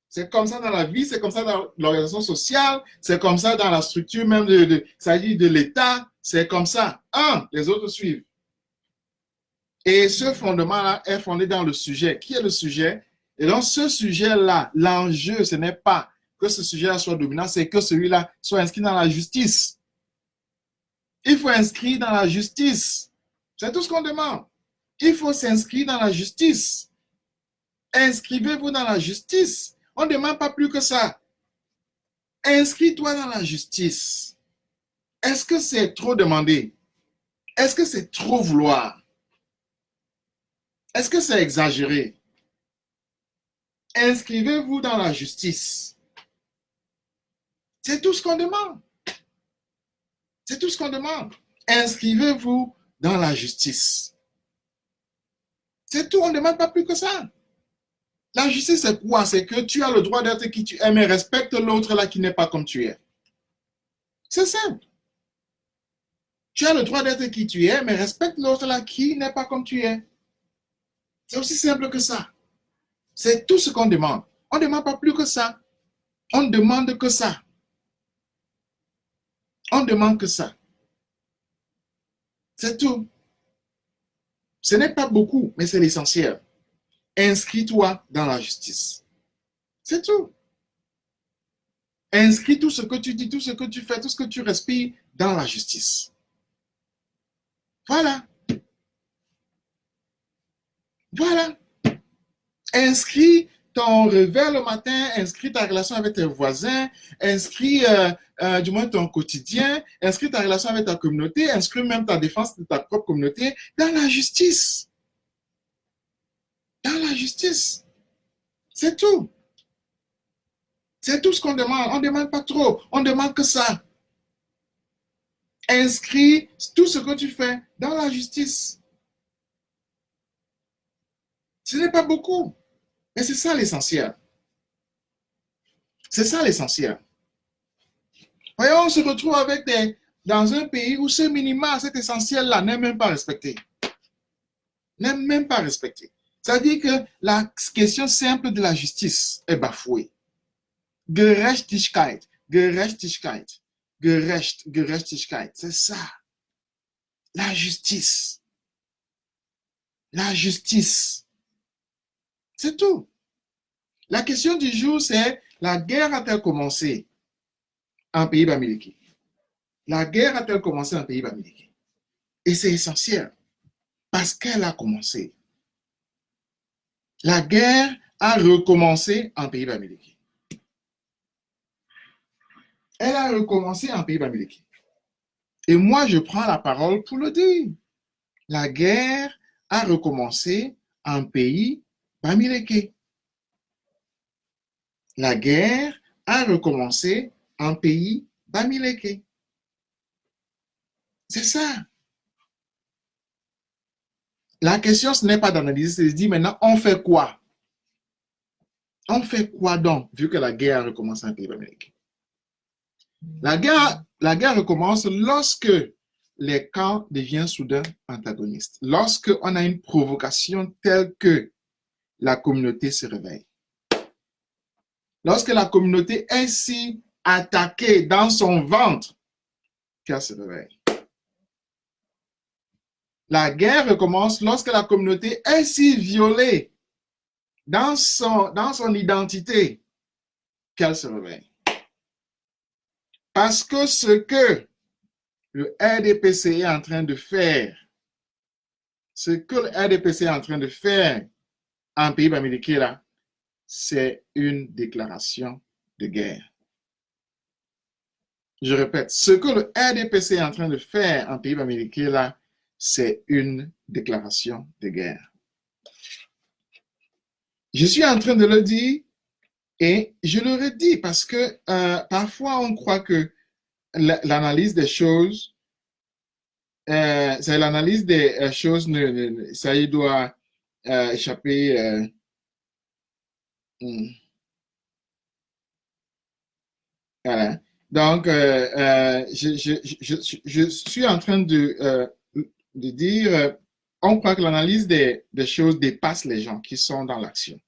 C'est comme ça dans la vie, c'est comme ça dans l'organisation sociale, c'est comme ça dans la structure même de l'État, c'est comme ça. Un, les autres suivent. Et ce fondement-là est fondé dans le sujet. Qui est le sujet? Et dans ce sujet-là, l'enjeu, ce n'est pas que ce sujet-là soit dominant, c'est que celui-là soit inscrit dans la justice. Il faut inscrire dans la justice. C'est tout ce qu'on demande. Il faut s'inscrire dans la justice. Inscrivez-vous dans la justice. On ne demande pas plus que ça. Inscris-toi dans la justice. Est-ce que c'est trop demandé? Est-ce que c'est trop vouloir? Est-ce que c'est exagéré? Inscrivez-vous dans la justice. C'est tout ce qu'on demande. C'est tout ce qu'on demande. Inscrivez-vous dans la justice. C'est tout, on ne demande pas plus que ça. La justice, c'est quoi? C'est que tu as le droit d'être qui tu es, mais respecte l'autre là qui n'est pas comme tu es. C'est simple. Tu as le droit d'être qui tu es, mais respecte l'autre là qui n'est pas comme tu es. C'est aussi simple que ça. C'est tout ce qu'on demande. On ne demande pas plus que ça. On ne demande que ça. On ne demande que ça. C'est tout. Ce n'est pas beaucoup, mais c'est l'essentiel. Inscris-toi dans la justice. C'est tout. Inscris tout ce que tu dis, tout ce que tu fais, tout ce que tu respires dans la justice. Voilà. Voilà. Inscris ton réveil le matin, inscris ta relation avec tes voisins, inscris du moins ton quotidien, inscris ta relation avec ta communauté, inscris même ta défense de ta propre communauté dans la justice. Dans la justice. C'est tout. C'est tout ce qu'on demande. On ne demande pas trop. On demande que ça. Inscris tout ce que tu fais dans la justice. Ce n'est pas beaucoup. Mais c'est ça l'essentiel. C'est ça l'essentiel. Voyons, on se retrouve dans un pays où ce minima, cet essentiel-là n'est même pas respecté. N'est même pas respecté. C'est-à-dire que la question simple de la justice est bafouée. Gerechtigkeit, Gerechtigkeit, Gerechtigkeit, c'est ça. La justice. La justice. C'est tout. La question du jour, c'est la guerre a-t-elle commencé en pays bamileke? La guerre a-t-elle commencé en pays bamileke? Et c'est essentiel parce qu'elle a commencé. La guerre a recommencé en pays bamileke. Elle a recommencé en pays bamileke. Et moi, je prends la parole pour le dire. La guerre a recommencé en pays bamileke. La guerre a recommencé en pays bamileke. C'est ça. La question, ce n'est pas d'analyser, c'est de dire maintenant, on fait quoi? On fait quoi donc, vu que la guerre a recommencé en pays bamileke? La guerre recommence lorsque les camps deviennent soudain antagonistes. Lorsque on a une provocation telle que la communauté se réveille. Lorsque la communauté est si attaquée dans son ventre qu'elle se réveille. La guerre recommence lorsque la communauté est si violée dans son identité qu'elle se réveille. Parce que ce que le RDPC est en train de faire, ce que le RDPC est en train de faire en pays américain là, c'est une déclaration de guerre. Je répète, ce que le RDPC est en train de faire en pays américain là, c'est une déclaration de guerre. Je suis en train de le dire et je le redis parce que parfois on croit que l'analyse des choses, c'est l'analyse des choses, ça y doit échapper. Voilà. Donc, je suis en train de dire, on croit que l'analyse des choses dépasse les gens qui sont dans l'action.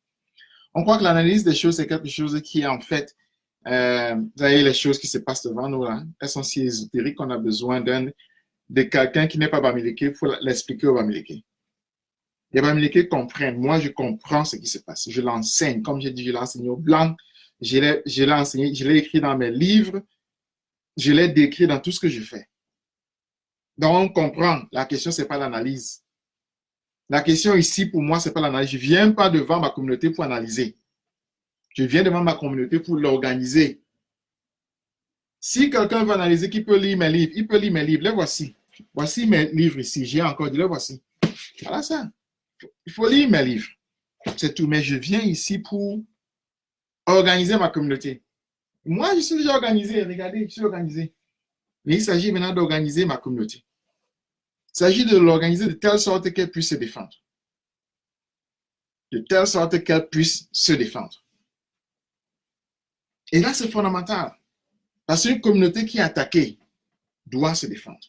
On croit que l'analyse des choses, c'est quelque chose qui est en fait, vous voyez, les choses qui se passent devant nous, là, elles sont si ésotériques qu'on a besoin de quelqu'un qui n'est pas bamileke pour l'expliquer aux bamileke. Les bamileke comprennent. Moi, je comprends ce qui se passe. Je l'enseigne. Comme j'ai dit, je l'ai enseigné au blanc. Je l'ai enseigné, je l'ai écrit dans mes livres. Je l'ai décrit dans tout ce que je fais. Donc, on comprend. La question, ce n'est pas l'analyse. La question ici, pour moi, ce n'est pas l'analyse. Je ne viens pas devant ma communauté pour analyser. Je viens devant ma communauté pour l'organiser. Si quelqu'un veut analyser, qui peut lire mes livres, il peut lire mes livres. Les voici. Voici mes livres ici. J'ai encore dit, les voici. Voilà ça. Il faut lire mes livres. C'est tout. Mais je viens ici pour organiser ma communauté. Moi, je suis déjà organisé. Regardez, je suis organisé. Mais il s'agit maintenant d'organiser ma communauté. Il s'agit de l'organiser de telle sorte qu'elle puisse se défendre. De telle sorte qu'elle puisse se défendre. Et là, c'est fondamental. Parce qu'une communauté qui est attaquée doit se défendre.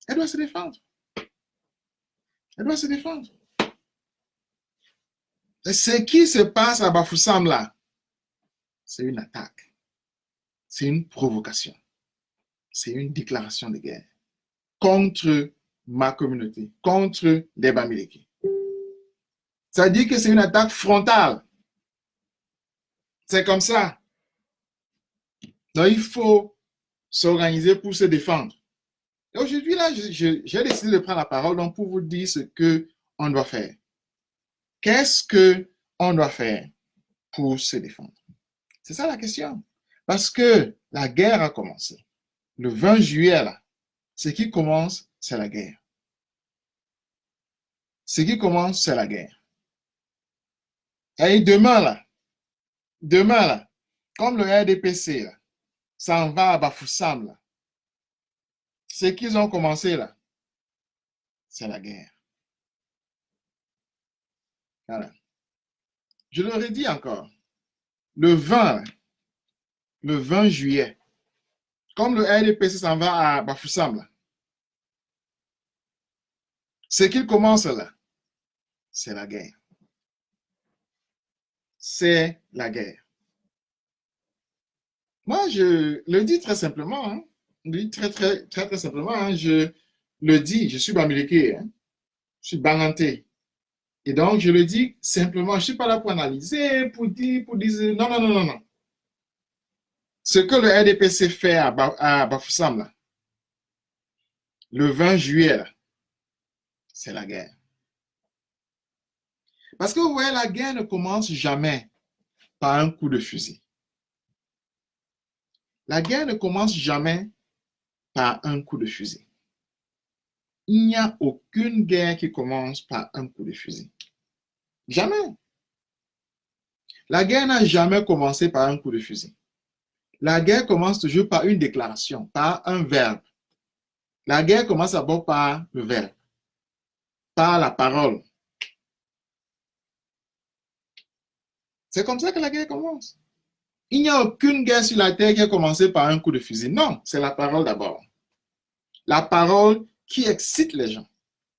Elle doit se défendre. Elle doit se défendre. Ce qui se passe à Bafoussam là, c'est une attaque. C'est une provocation. C'est une déclaration de guerre contre ma communauté, contre les Bamileke. Ça dit que c'est une attaque frontale. C'est comme ça. Donc, il faut s'organiser pour se défendre. Et aujourd'hui, là, j'ai décidé de prendre la parole donc, pour vous dire ce qu'on doit faire. Qu'est-ce qu'on doit faire pour se défendre? C'est ça la question. Parce que la guerre a commencé. Le 20 juillet, là, ce qui commence, c'est la guerre. Ce qui commence, c'est la guerre. Et demain, là, comme le RDPC, là, s'en va à Bafoussam, là, ce qu'ils ont commencé, là, c'est la guerre. Voilà. Je le redis encore. Le 20 juillet, comme le RDPC s'en va à Bafoussam, là, ce qu'il commence là, c'est la guerre. C'est la guerre. Moi, je le dis très simplement, hein, je le dis très simplement, hein, je le dis, je suis bamileke, hein, je suis banganté. Et donc, je le dis simplement, je ne suis pas là pour analyser, pour dire, non, non, non, non, non. Ce que le RDPC fait à Bafoussam, là, le 20 juillet, là, c'est la guerre. Parce que vous voyez, la guerre ne commence jamais par un coup de fusil. La guerre ne commence jamais par un coup de fusil. Il n'y a aucune guerre qui commence par un coup de fusil. Jamais. La guerre n'a jamais commencé par un coup de fusil. La guerre commence toujours par une déclaration, par un verbe. La guerre commence d'abord par le verbe, par la parole. C'est comme ça que la guerre commence. Il n'y a aucune guerre sur la terre qui a commencé par un coup de fusil. Non, c'est la parole d'abord. La parole qui excite les gens,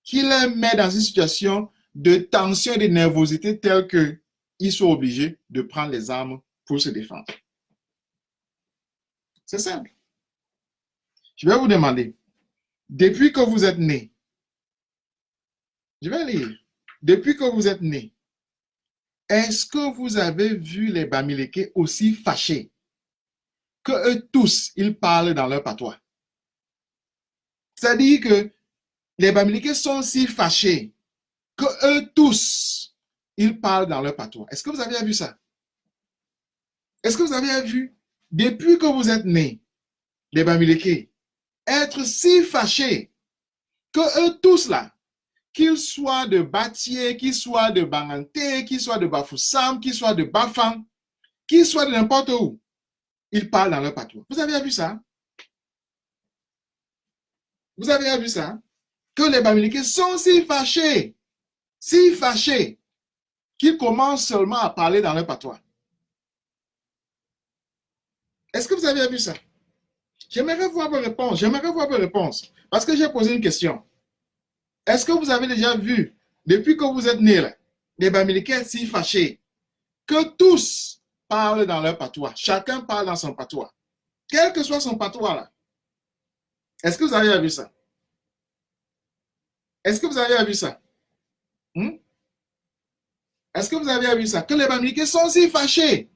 qui les met dans une situation de tension et de nervosité telle qu'ils sont obligés de prendre les armes pour se défendre. C'est simple. Je vais vous demander, depuis que vous êtes né, je vais lire, depuis que vous êtes né, est-ce que vous avez vu les Bamileke aussi fâchés que eux tous, ils parlent dans leur patois? C'est-à-dire que les Bamileke sont si fâchés que eux tous, ils parlent dans leur patois. Est-ce que vous avez vu ça? Est-ce que vous avez vu, depuis que vous êtes nés, les Bamileke, être si fâchés que eux tous là, qu'ils soient de Batié, qu'ils soient de Banganté, qu'ils soient de Bafoussam, qu'ils soient de Bafang, qu'ils soient de n'importe où, ils parlent dans leur patois. Vous avez vu ça? Vous avez vu ça? Que les Bamileke sont si fâchés, qu'ils commencent seulement à parler dans leur patois. Est-ce que vous avez vu ça? J'aimerais voir vos réponses. Parce que j'ai posé une question. Est-ce que vous avez déjà vu, depuis que vous êtes nés, là, les Bamileke si fâchés, que tous parlent dans leur patois? Chacun parle dans son patois. Quel que soit son patois, là. Est-ce que vous avez vu ça? Est-ce que vous avez vu ça? Est-ce que vous avez vu ça? Que les Bamileke sont si fâchés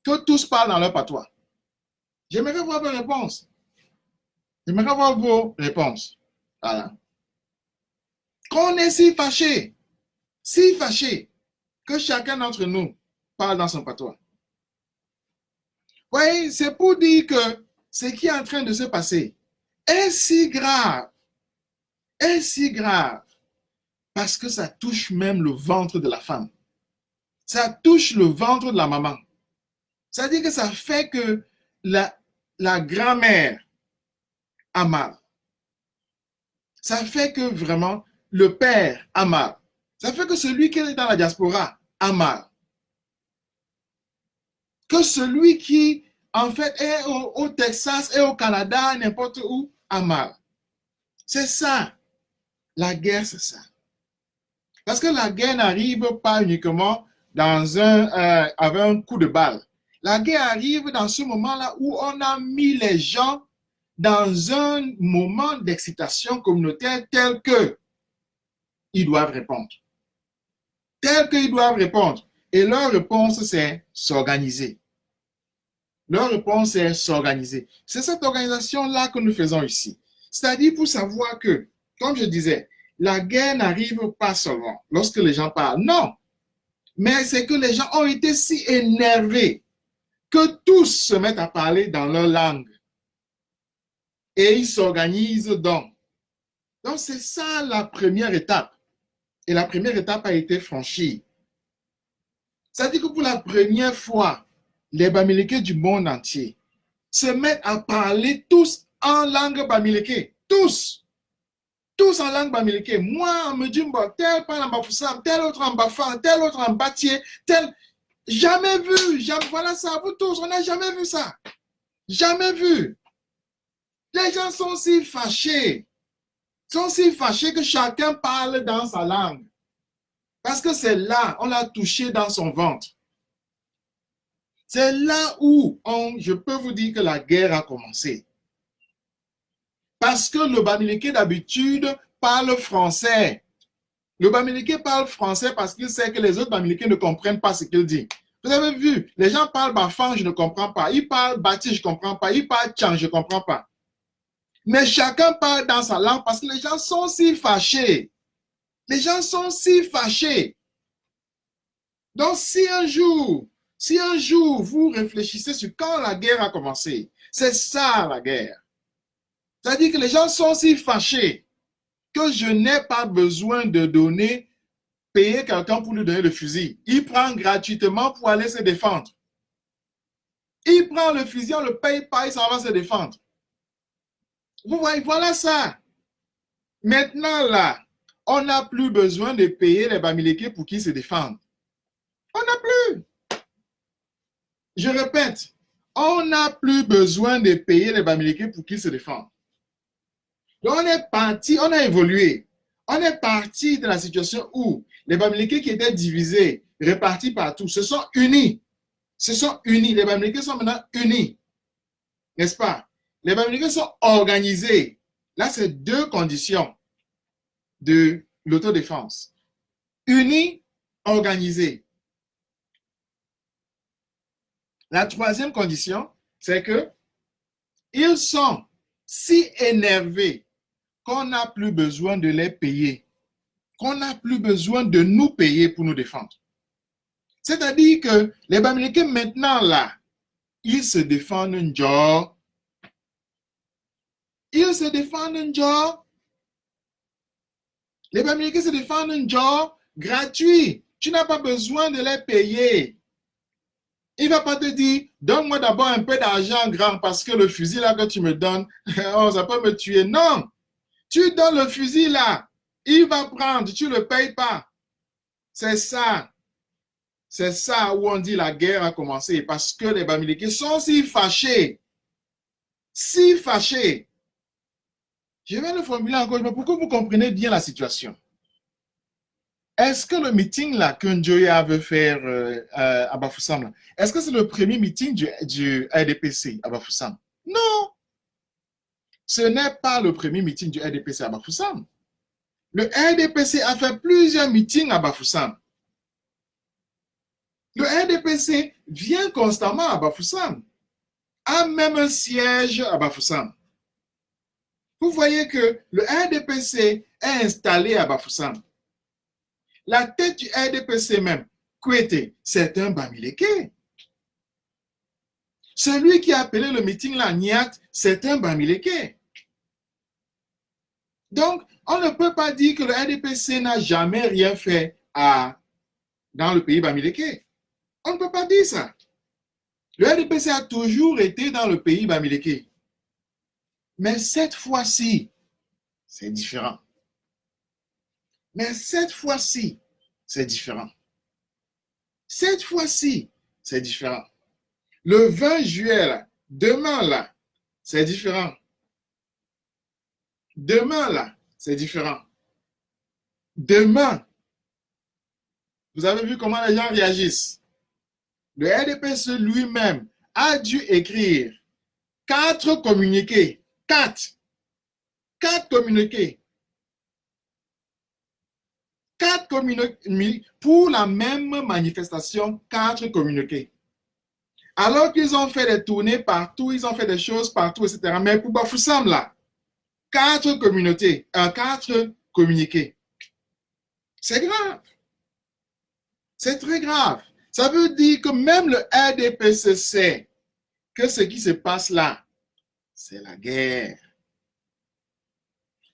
que tous parlent dans leur patois. J'aimerais voir vos réponses. Voilà. Qu'on est si fâchés, que chacun d'entre nous parle dans son patois. Oui, c'est pour dire que ce qui est en train de se passer est si grave, parce que ça touche même le ventre de la femme. Ça touche le ventre de la maman. C'est-à-dire que ça fait que la grand-mère a mal. Ça fait que vraiment le père a mal. Ça fait que celui qui est dans la diaspora a mal. Que celui qui, en fait, est au Texas et au Canada, n'importe où, a mal. C'est ça. La guerre, c'est ça. Parce que la guerre n'arrive pas uniquement avec un coup de balle. La guerre arrive dans ce moment-là où on a mis les gens dans un moment d'excitation communautaire tel que ils doivent répondre. Et leur réponse, c'est s'organiser. C'est cette organisation-là que nous faisons ici. C'est-à-dire pour savoir que, comme je disais, la guerre n'arrive pas seulement lorsque les gens parlent. Non, mais c'est que les gens ont été si énervés que tous se mettent à parler dans leur langue. Et ils s'organisent donc. Donc c'est ça la première étape. Et la première étape a été franchie. C'est-à-dire que pour la première fois, les Bamileke du monde entier se mettent à parler tous en langue Bamileke. Tous en langue Bamileke. Moi, en Medjumbo, tel parle en Bafoussam, tel autre en Bafang, tel autre en Batié, tel... Jamais vu. Voilà ça, vous tous, on n'a jamais vu ça. Jamais vu. Les gens sont si fâchés. Que chacun parle dans sa langue. Parce que c'est là, on l'a touché dans son ventre. C'est là où je peux vous dire que la guerre a commencé. Parce que le Bamileke d'habitude parle français. Le Bamileke parle français parce qu'il sait que les autres Bamileke ne comprennent pas ce qu'il dit. Vous avez vu, les gens parlent Bafang, je ne comprends pas. Ils parlent Bati, je ne comprends pas. Ils parlent Tchang, je ne comprends pas. Mais chacun parle dans sa langue parce que les gens sont si fâchés. Donc, si un jour, vous réfléchissez sur quand la guerre a commencé, c'est ça la guerre. C'est-à-dire que les gens sont si fâchés que je n'ai pas besoin de payer quelqu'un pour lui donner le fusil. Il prend gratuitement pour aller se défendre. Il prend le fusil, on ne le paye pas, il s'en va se défendre. Vous voyez, voilà ça. Maintenant, là, on n'a plus besoin de payer les Bamileke pour qu'ils se défendent. On n'a plus. Je répète, on n'a plus besoin de payer les Bamileke pour qu'ils se défendent. Donc, on est parti, on a évolué. On est parti de la situation où les Bamileke qui étaient divisés, répartis partout, se sont unis. Les Bamileke sont maintenant unis. N'est-ce pas? Les Bamileke sont organisés. Là, c'est deux conditions de l'autodéfense. Unis, organisés. La troisième condition, c'est que ils sont si énervés qu'on n'a plus besoin de les payer, qu'on n'a plus besoin de nous payer pour nous défendre. C'est-à-dire que les Bamileke maintenant là, ils se défendent un job. Ils se défendent un job. Les Bamileke se défendent un job gratuit. Tu n'as pas besoin de les payer. Il ne va pas te dire, donne-moi d'abord un peu d'argent grand parce que le fusil là que tu me donnes, oh, ça peut me tuer. Non, tu donnes le fusil là, il va prendre, tu ne le payes pas. C'est ça. C'est ça où on dit la guerre a commencé parce que les Bamileke sont si fâchés. Si fâchés. Je vais le formuler encore, mais pour que vous compreniez bien la situation. Est-ce que le meeting là que Njoya veut faire à Bafoussam, est-ce que c'est le premier meeting du RDPC à Bafoussam? Non. Ce n'est pas le premier meeting du RDPC à Bafoussam. Le RDPC a fait plusieurs meetings à Bafoussam. Le RDPC vient constamment à Bafoussam, a même un siège à Bafoussam. Vous voyez que le RDPC est installé à Bafoussam. La tête du RDPC même, Kouete, c'est un Bamileke. Celui qui a appelé le meeting là, Niat, c'est un Bamileke. Donc, on ne peut pas dire que le RDPC n'a jamais rien fait dans le pays Bamileke. On ne peut pas dire ça. Le RDPC a toujours été dans le pays Bamileke. Mais cette fois-ci, c'est différent. Mais cette fois-ci, c'est différent. Cette fois-ci, c'est différent. Le 20 juillet, là, demain, là, c'est différent. Demain, là, c'est différent. Demain, vous avez vu comment les gens réagissent. Le RDPC lui-même a dû écrire 4 communiqués. 4 communiqués. 4 communiqués pour la même manifestation, 4 communiqués. Alors qu'ils ont fait des tournées partout, ils ont fait des choses partout, etc. Mais pour Bafoussam, là, 4 communiqués. C'est grave. C'est très grave. Ça veut dire que même le RDPC sait que ce qui se passe là, c'est la guerre.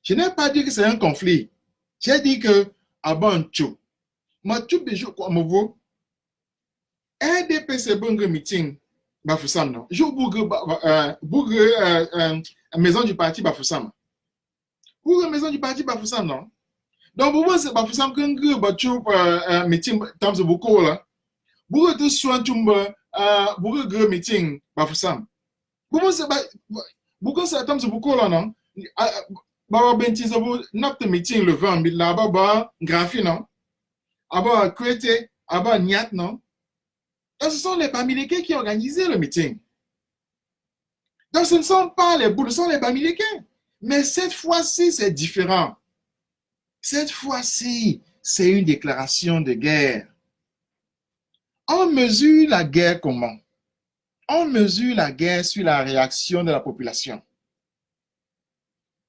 Je n'ai pas dit que c'est un conflit. J'ai dit que, ah bon, tchou. Moi, tout le jour, quoi, mon RDPC bunge meeting, Bafoussam, non. Je maison du parti Bafoussam. Bourg maison du parti Bafoussam, non. Donc, vous voyez, c'est Bafoussam que Bachou meeting, tam se beaucoup là. Bourg de soin, bourg de meeting Bafoussam. Vous voyez, c'est tam se beaucoup là, non. Baba Benti, notre meeting le 20, là, baba, Grafi, non. Aba Kwete, aba Niat, non. Donc, ce sont les Bamileke qui ont organisé le meeting. Donc, ce ne sont pas les boules, ce sont les Bamileke. Mais cette fois-ci, c'est différent. Cette fois-ci, c'est une déclaration de guerre. On mesure la guerre comment? On mesure la guerre sur la réaction de la population.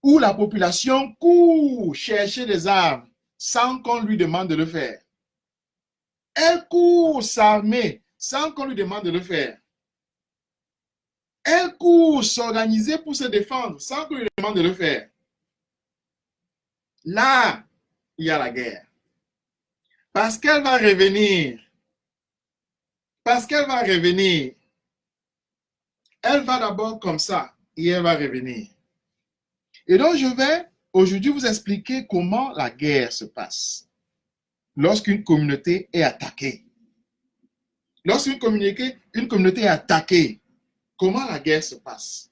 Où la population court chercher des armes sans qu'on lui demande de le faire. Elle court s'armer sans qu'on lui demande de le faire. Elle court s'organiser pour se défendre sans qu'on lui demande de le faire. Là, il y a la guerre. Parce qu'elle va revenir. Parce qu'elle va revenir. Elle va d'abord comme ça et elle va revenir. Et donc, je vais aujourd'hui vous expliquer comment la guerre se passe lorsqu'une communauté est attaquée. Lorsqu'une communauté est attaquée, comment la guerre se passe?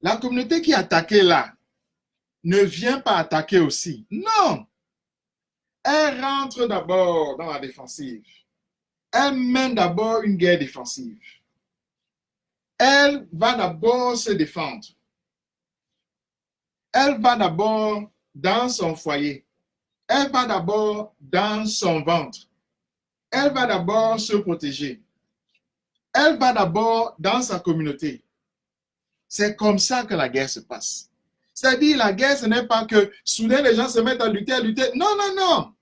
La communauté qui est attaquée là ne vient pas attaquer aussi. Non! Elle rentre d'abord dans la défensive. Elle mène d'abord une guerre défensive. Elle va d'abord se défendre. Elle va d'abord dans son foyer. Elle va d'abord dans son ventre. Elle va d'abord se protéger. Elle va d'abord dans sa communauté. C'est comme ça que la guerre se passe. C'est-à-dire, la guerre, ce n'est pas que soudain les gens se mettent à lutter, à lutter. Non, non, non.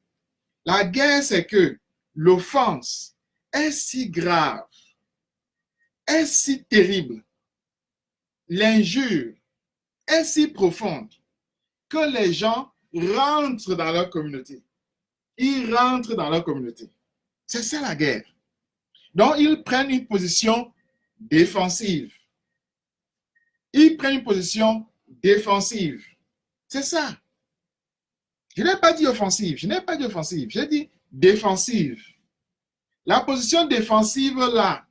La guerre, c'est que l'offense est si grave, est si terrible, l'injure est si profonde que les gens rentrent dans leur communauté. Ils rentrent dans leur communauté. C'est ça la guerre. Donc, ils prennent une position défensive. Ils prennent une position défensive. C'est ça. Je n'ai pas dit offensive. Je n'ai pas dit offensive. J'ai dit défensive. La position défensive là,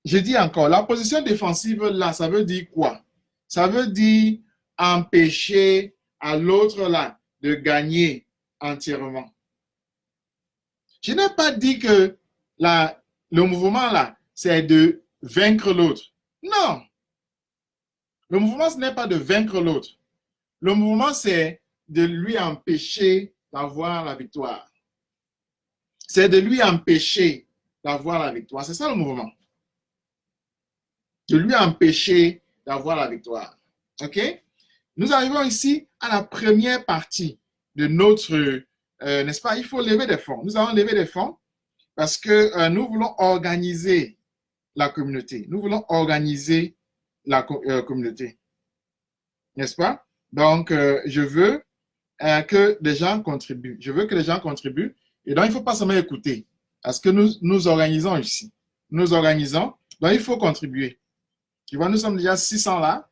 je dis encore, la position défensive là, ça veut dire quoi? Ça veut dire empêcher à l'autre là de gagner entièrement. Je n'ai pas dit que le mouvement là, c'est de vaincre l'autre. Non. Le mouvement, ce n'est pas de vaincre l'autre. Le mouvement, c'est de lui empêcher d'avoir la victoire. C'est de lui empêcher d'avoir la victoire. C'est ça le mouvement. De lui empêcher d'avoir la victoire. OK? Nous arrivons ici à la première partie de notre, n'est-ce pas? Il faut lever des fonds. Nous allons lever des fonds parce que nous voulons organiser la communauté. Nous voulons organiser la communauté. N'est-ce pas? Donc, je veux que les gens contribuent. Je veux que les gens contribuent. Et donc, il ne faut pas seulement écouter. Parce que nous organisons ici. Nous organisons. Donc, il faut contribuer. Tu vois, nous sommes déjà 600 là.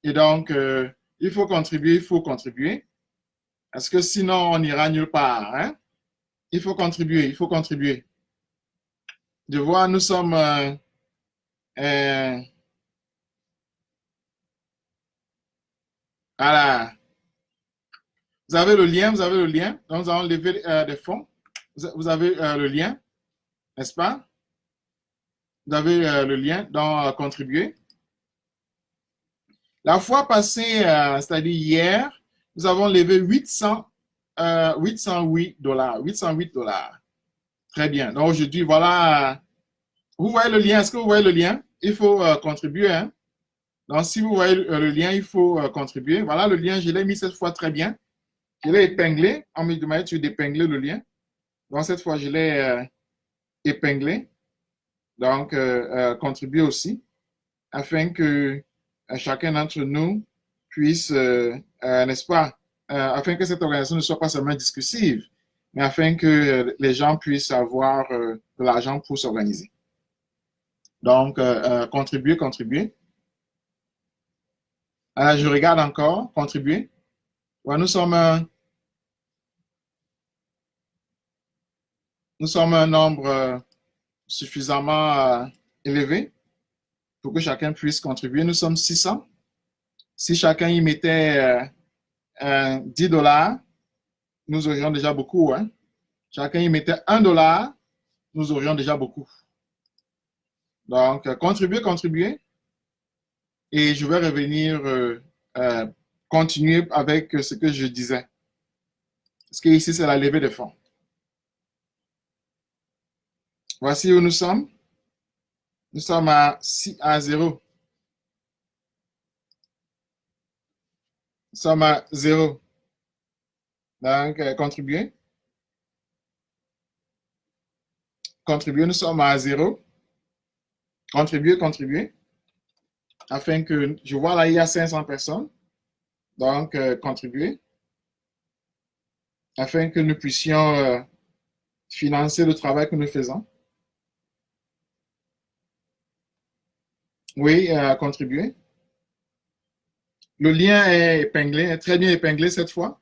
Et donc, il faut contribuer, il faut contribuer. Parce que sinon, on n'ira nulle part. Hein? Il faut contribuer, il faut contribuer. Je vois, nous sommes... voilà. Vous avez le lien, vous avez le lien. Donc, nous allons lever des fonds. Vous avez le lien, n'est-ce pas? Vous avez le lien, donc contribuer. La fois passée, c'est-à-dire hier, nous avons levé 808 dollars. 808 dollars. Très bien. Donc, aujourd'hui, voilà. Vous voyez le lien? Est-ce que vous voyez le lien? Il faut contribuer. Hein? Donc, si vous voyez le lien, il faut contribuer. Voilà le lien, je l'ai mis cette fois très bien. Je l'ai épinglé. On me demandait d'épingler le lien. Donc, cette fois, je l'ai épinglé. Donc, contribuer aussi, afin que chacun d'entre nous puisse, n'est-ce pas, afin que cette organisation ne soit pas seulement discursive, mais afin que les gens puissent avoir de l'argent pour s'organiser. Donc, contribuer, contribuer. Je regarde encore, contribuer. Ouais, nous sommes un nombre suffisamment élevé pour que chacun puisse contribuer. Nous sommes 600. Si chacun y mettait 10 dollars, nous aurions déjà beaucoup. Hein? Chacun y mettait 1 dollar, nous aurions déjà beaucoup. Donc, contribuer, contribuer. Et je vais revenir continuer avec ce que je disais. Parce que ici, c'est la levée de fonds. Voici où nous sommes. Nous sommes à 0. Nous sommes à 0. Donc, contribuer. Contribuer, nous sommes à 0. Contribuer, contribuer. Afin que, je vois là, il y a 500 personnes. Donc, contribuer. Afin que nous puissions financer le travail que nous faisons. Oui, contribuer. Le lien est épinglé, est très bien épinglé cette fois.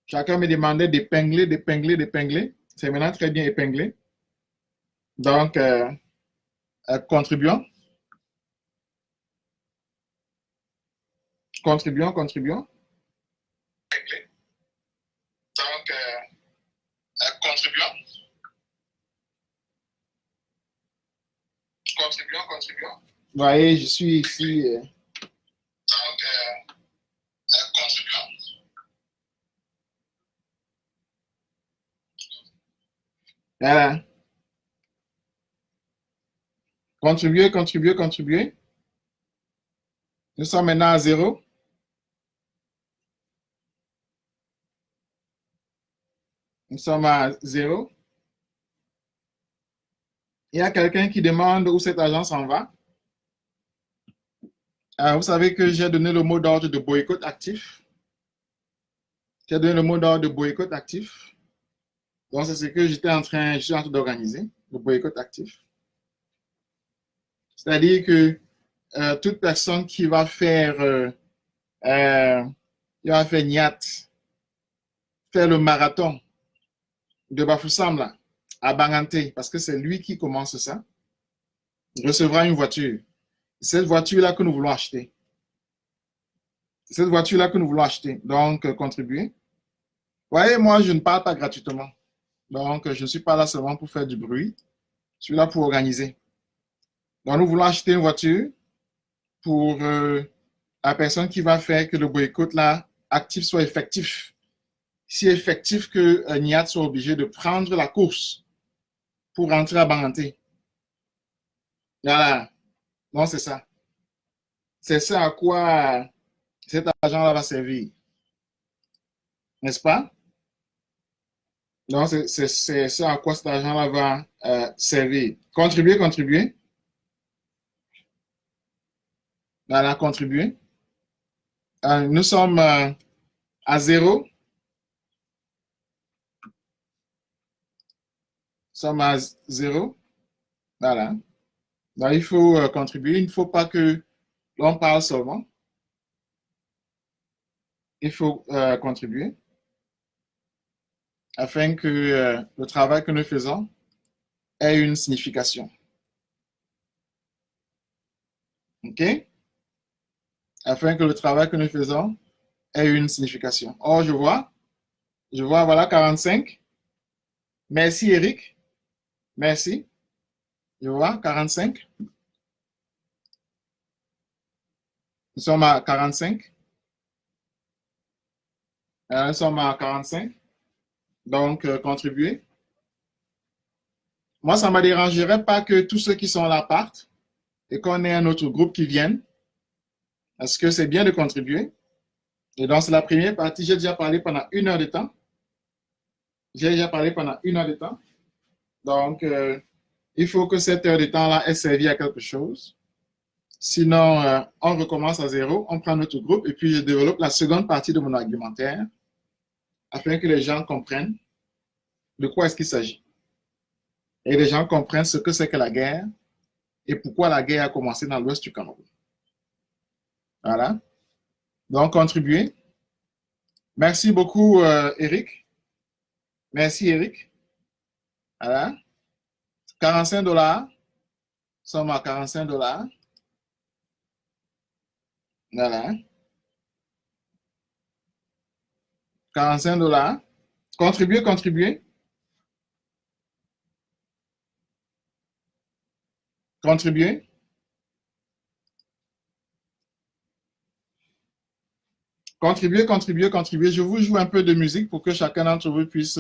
Chacun me demandait d'épingler, d'épingler, d'épingler. C'est maintenant très bien épinglé. Donc, contribuons. Contribuons, contribuons. Donc, contribuons. Contribuons, contribuons. Vous voyez, je suis ici. Donc, contribuons. Voilà. Contribuer, contribuer, contribuer. Nous sommes maintenant à 0. Nous sommes à 0. Il y a quelqu'un qui demande où cet argent s'en va. Vous savez que j'ai donné le mot d'ordre de boycott actif. J'ai donné le mot d'ordre de boycott actif. Donc, c'est ce que je suis en train d'organiser, le boycott actif. C'est-à-dire que toute personne qui va faire, NIAT, faire le marathon de Bafoussam là, à Banganté, parce que c'est lui qui commence ça, recevra une voiture. Cette voiture-là que nous voulons acheter. Cette voiture-là que nous voulons acheter. Donc, contribuer. Vous voyez, moi, je ne parle pas gratuitement. Donc, je ne suis pas là seulement pour faire du bruit. Je suis là pour organiser. Donc, nous voulons acheter une voiture pour la personne qui va faire que le boycott là, actif soit effectif. Si effectif que NIAT soit obligé de prendre la course pour rentrer à Banganté. Voilà. Non, c'est ça. C'est ça à quoi cet argent-là va servir. N'est-ce pas? Non, c'est ça à quoi cet argent-là va servir. Contribuer, contribuer. Voilà, contribuer. Nous sommes à 0. Nous sommes à 0. Voilà. Donc, il faut contribuer. Il ne faut pas que l'on parle seulement. Il faut contribuer afin que le travail que nous faisons ait une signification. OK? Afin que le travail que nous faisons ait une signification. Oh, je vois, voilà, 45. Merci, Eric. Merci. Je vois, 45. Nous sommes à 45. Nous sommes à 45. Donc, contribuer. Moi, ça ne me dérangerait pas que tous ceux qui sont là partent et qu'on ait un autre groupe qui vienne. Parce que c'est bien de contribuer. Et donc, c'est la première partie. J'ai déjà parlé pendant 1 heure de temps. Donc, il faut que cette heure de temps-là ait servi à quelque chose. Sinon, on recommence à 0, on prend notre groupe et puis je développe la seconde partie de mon argumentaire afin que les gens comprennent de quoi est-ce qu'il s'agit. Et les gens comprennent ce que c'est que la guerre et pourquoi la guerre a commencé dans l'ouest du Cameroun. Voilà. Donc, contribuer. Merci beaucoup, Eric. Merci, Eric. Voilà. 45 $. Nous sommes à 45 $. Voilà. 45 $. Contribuer, contribuer. Contribuer. Contribuer, contribuer, contribuer. Je vous joue un peu de musique pour que chacun d'entre vous puisse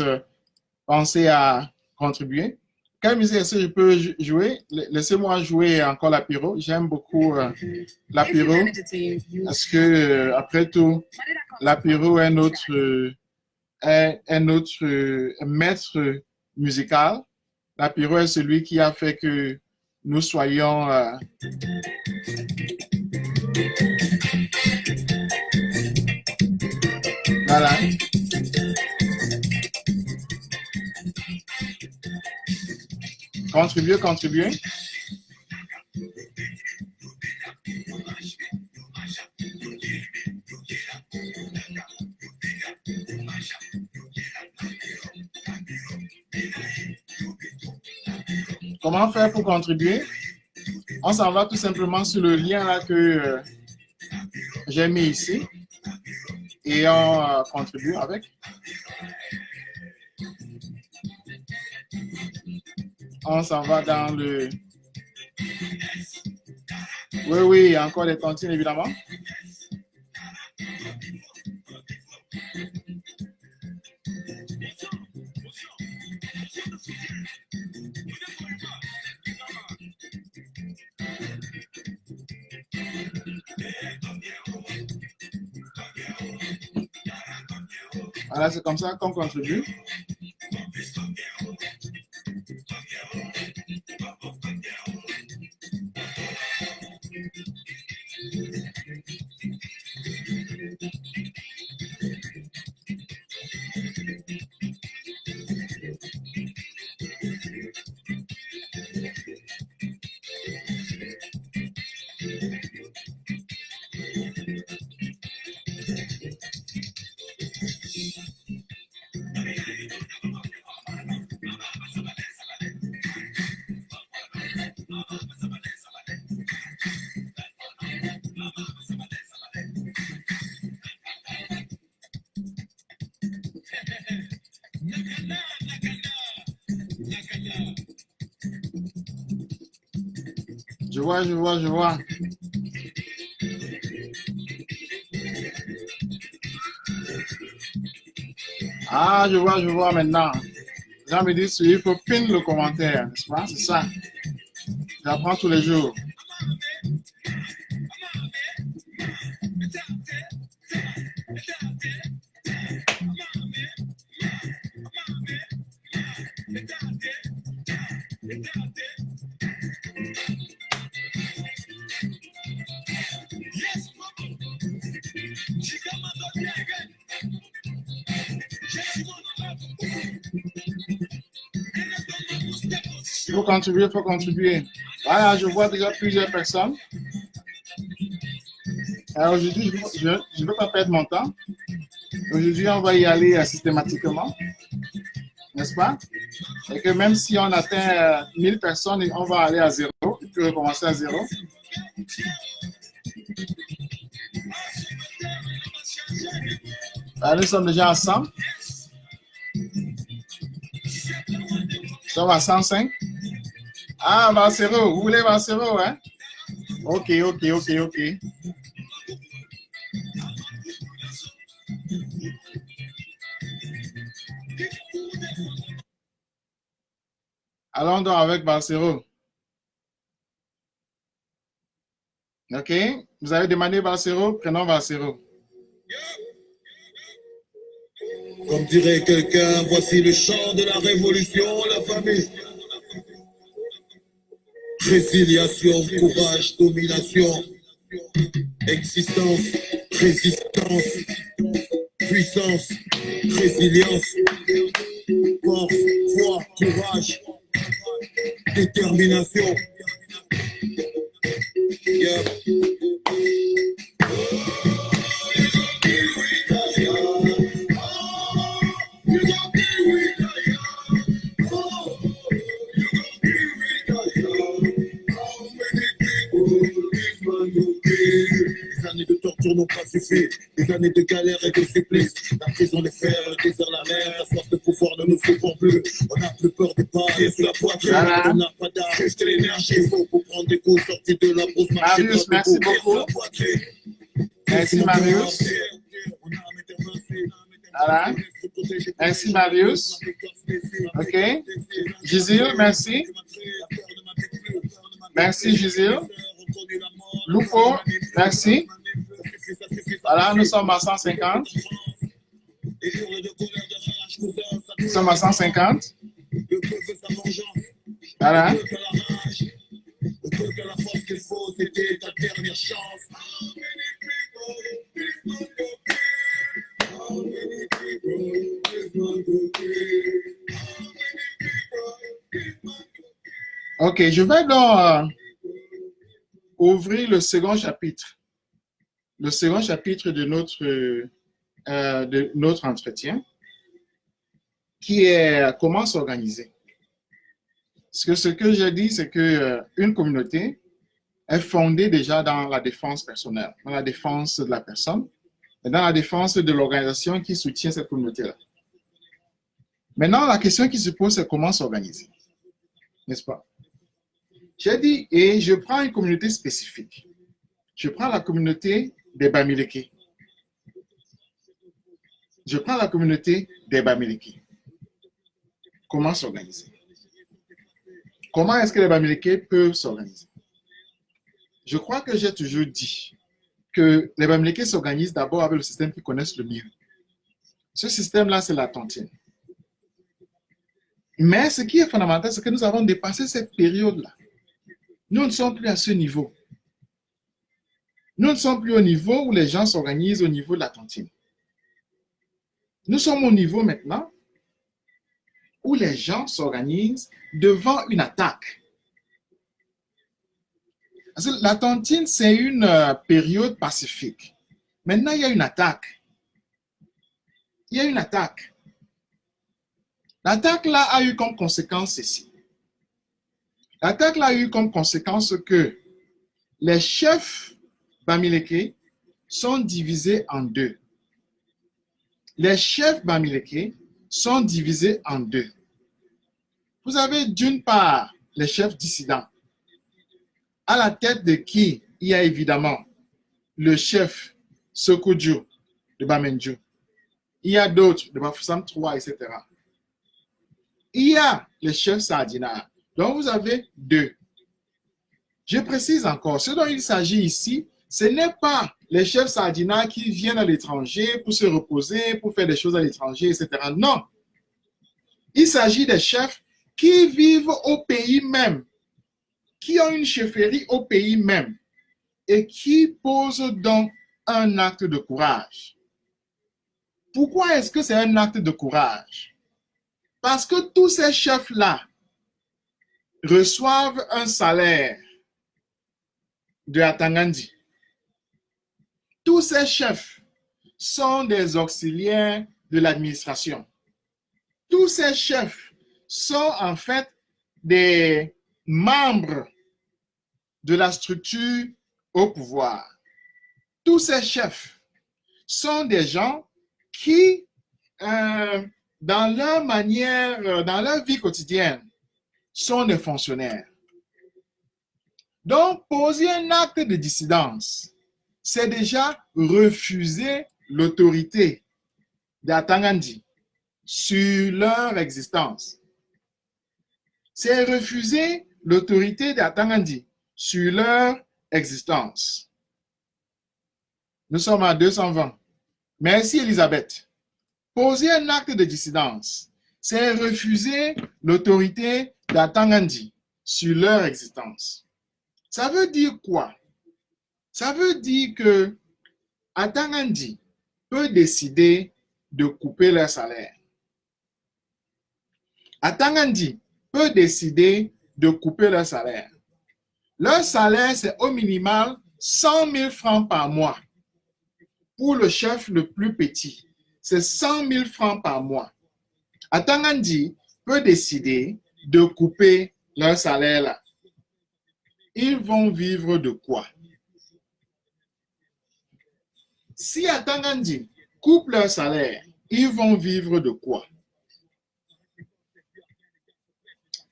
penser à contribuer. Quelle musique est-ce que je peux jouer? Laissez-moi jouer encore l'apéro. J'aime beaucoup l'apéro parce que, après tout, l'apéro est notre maître musical. L'apéro est celui qui a fait que nous soyons voilà. Contribuer, contribuer. Comment faire pour contribuer? On s'en va tout simplement sur le lien là que j'ai mis ici et on contribue avec. On s'en va dans le... Oui, oui, il y a encore des tontines évidemment. Voilà, c'est comme ça qu'on contribue. Je vois. Ah, je vois maintenant. Les gens me disent, il faut pin le commentaire, n'est-ce pas? C'est ça. J'apprends tous les jours. Il faut contribuer. Voilà, je vois déjà plusieurs personnes. Alors aujourd'hui, je ne veux pas perdre mon temps. Aujourd'hui, on va y aller systématiquement, n'est-ce pas? Et que même si on atteint 1000 personnes, on va aller à zéro, on peut recommencer à zéro. Alors, nous sommes déjà à 100. Nous sommes à 105. Ah, Valsero, vous voulez Valsero, hein? Ok. Allons donc avec Valsero. Ok, vous avez demandé Valsero, prenons Valsero. Comme dirait quelqu'un, voici le chant de la révolution, la famille. Résiliation, courage, domination, existence, résistance, puissance, résilience, force, foi, courage, détermination. Yeah. Des années de torture n'ont pas suffi, des années de galère et de supplice. La prison, les fers, le désert, la mer, la soif de pouvoir ne nous souffre plus. On n'a plus peur des paris, c'est la poitrine. On n'a pas d'armes, juste l'énergie. Il faut pour prendre des coups, sortir de la brousse, marcher. Marius, merci beaucoup. Merci Marius. Voilà. Merci Marius. Ok. Gisile, merci. Merci Gisile. Lupo, merci. Voilà, nous sommes à 150. Nous sommes à 150. Voilà. Ok, je vais donc ouvrir le second chapitre. Le second chapitre de notre entretien, qui est comment s'organiser. Parce que ce que j'ai dit, c'est qu'une communauté est fondée déjà dans la défense personnelle, dans la défense de la personne et dans la défense de l'organisation qui soutient cette communauté-là. Maintenant, la question qui se pose, c'est comment s'organiser, n'est-ce pas? J'ai dit, et je prends une communauté spécifique. Je prends la communauté des Bamileke. Je prends la communauté des Bamileke. Comment s'organiser? Comment est-ce que les Bamileke peuvent s'organiser? Je crois que j'ai toujours dit que les Bamileke s'organisent d'abord avec le système qu'ils connaissent le mieux. Ce système-là, c'est la tontine. Mais ce qui est fondamental, c'est que nous avons dépassé cette période-là. Nous ne sommes plus à ce niveau. Nous ne sommes plus au niveau où les gens s'organisent au niveau de la tontine. Nous sommes au niveau maintenant où les gens s'organisent devant une attaque. Parce que la tontine, c'est une période pacifique. Maintenant, il y a une attaque. Il y a une attaque. L'attaque là a eu comme conséquence ceci. L'attaque là a eu comme conséquence que les chefs Bamileke sont divisés en deux. Les chefs Bamileke sont divisés en deux. Vous avez d'une part les chefs dissidents, à la tête de qui il y a évidemment le chef Sekudju de Bamenju. Il y a d'autres de Bafoussam III, etc. Il y a les chefs Sardina. Donc vous avez deux. Je précise encore, ce dont il s'agit ici, ce n'est pas les chefs Sardina qui viennent à l'étranger pour se reposer, pour faire des choses à l'étranger, etc. Non. Il s'agit des chefs qui vivent au pays même, qui ont une chefferie au pays même et qui posent donc un acte de courage. Pourquoi est-ce que c'est un acte de courage? Parce que tous ces chefs-là reçoivent un salaire de Atangandi. Tous ces chefs sont des auxiliaires de l'administration. Tous ces chefs sont en fait des membres de la structure au pouvoir. Tous ces chefs sont des gens qui, dans leur manière, dans leur vie quotidienne, sont des fonctionnaires. Donc, poser un acte de dissidence, c'est déjà refuser l'autorité d'Atangandi sur leur existence. C'est refuser l'autorité d'Atangandi sur leur existence. Nous sommes à 220. Merci Elisabeth. Poser un acte de dissidence, c'est refuser l'autorité d'Atangandi sur leur existence. Ça veut dire quoi? Ça veut dire que Atangandi peut décider de couper leur salaire. Atangandi peut décider de couper leur salaire. Leur salaire, c'est au minimal 100 000 francs par mois. Pour le chef le plus petit, c'est 100 000 francs par mois. Atangandi peut décider de couper leur salaire là. Ils vont vivre de quoi? Si Atangandi coupe leur salaire, ils vont vivre de quoi?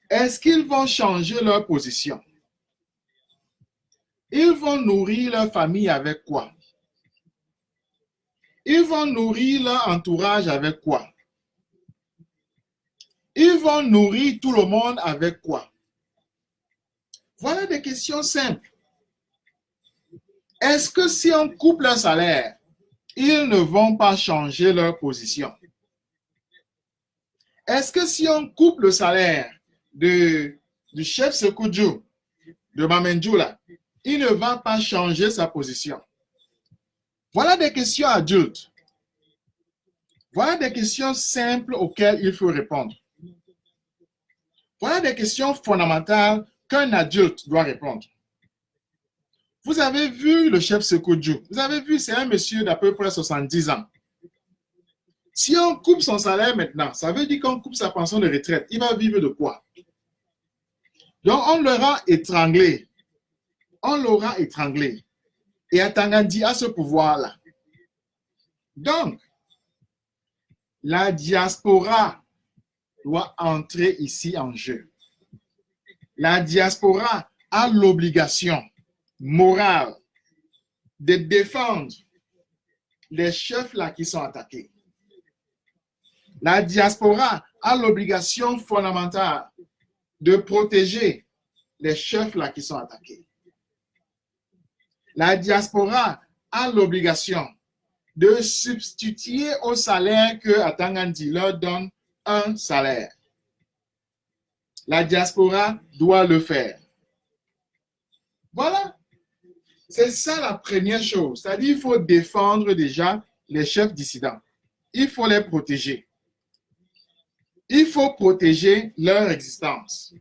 Est-ce qu'ils vont changer leur position? Ils vont nourrir leur famille avec quoi? Ils vont nourrir leur entourage avec quoi? Ils vont nourrir tout le monde avec quoi? Voilà des questions simples. Est-ce que si on coupe leur salaire, ils ne vont pas changer leur position? Est-ce que si on coupe le salaire du chef Sekudju, de Bamenju là, il ne va pas changer sa position? Voilà des questions adultes. Voilà des questions simples auxquelles il faut répondre. Voilà des questions fondamentales qu'un adulte doit répondre. Vous avez vu le chef Sekudju. Vous avez vu, c'est un monsieur d'à peu près 70 ans. Si on coupe son salaire maintenant, ça veut dire qu'on coupe sa pension de retraite. Il va vivre de quoi? Donc, on l'aura étranglé. On l'aura étranglé. Et Atangandi a ce pouvoir-là. Donc, la diaspora doit entrer ici en jeu. La diaspora a l'obligation morale de défendre les chefs là qui sont attaqués. La diaspora a l'obligation fondamentale de protéger les chefs là qui sont attaqués. La diaspora a l'obligation de substituer au salaire que Atangandi leur donne un salaire. La diaspora doit le faire. Voilà. C'est ça la première chose. C'est-à-dire qu'il faut défendre déjà les chefs dissidents. Il faut les protéger. Il faut protéger leur existence.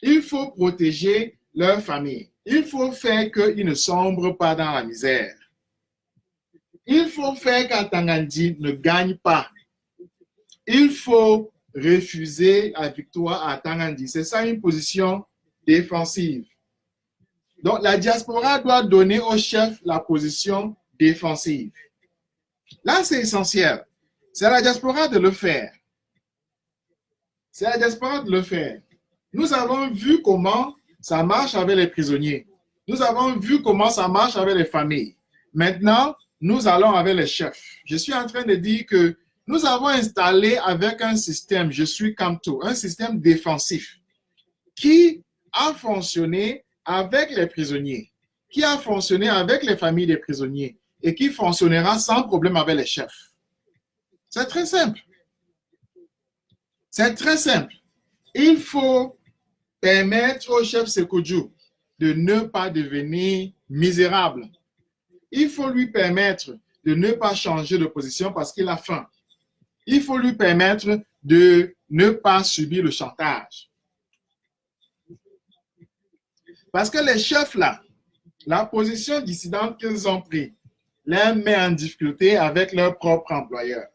Il faut protéger leur famille. Il faut faire qu'ils ne sombrent pas dans la misère. Il faut faire qu'Atangandi ne gagne pas. Il faut refuser la victoire à Atangandi. C'est ça une position défensive. Donc, la diaspora doit donner au chef la position défensive. Là, c'est essentiel. C'est à la diaspora de le faire. C'est à la diaspora de le faire. Nous avons vu comment ça marche avec les prisonniers. Nous avons vu comment ça marche avec les familles. Maintenant, nous allons avec les chefs. Je suis en train de dire que nous avons installé avec un système, je suis Camto, un système défensif qui a fonctionné avec les prisonniers, qui a fonctionné avec les familles des prisonniers et qui fonctionnera sans problème avec les chefs. C'est très simple. C'est très simple. Il faut permettre au chef Sékou de ne pas devenir misérable. Il faut lui permettre de ne pas changer de position parce qu'il a faim. Il faut lui permettre de ne pas subir le chantage. Parce que les chefs là, la position dissidente qu'ils ont prise les met en difficulté avec leur propre employeur.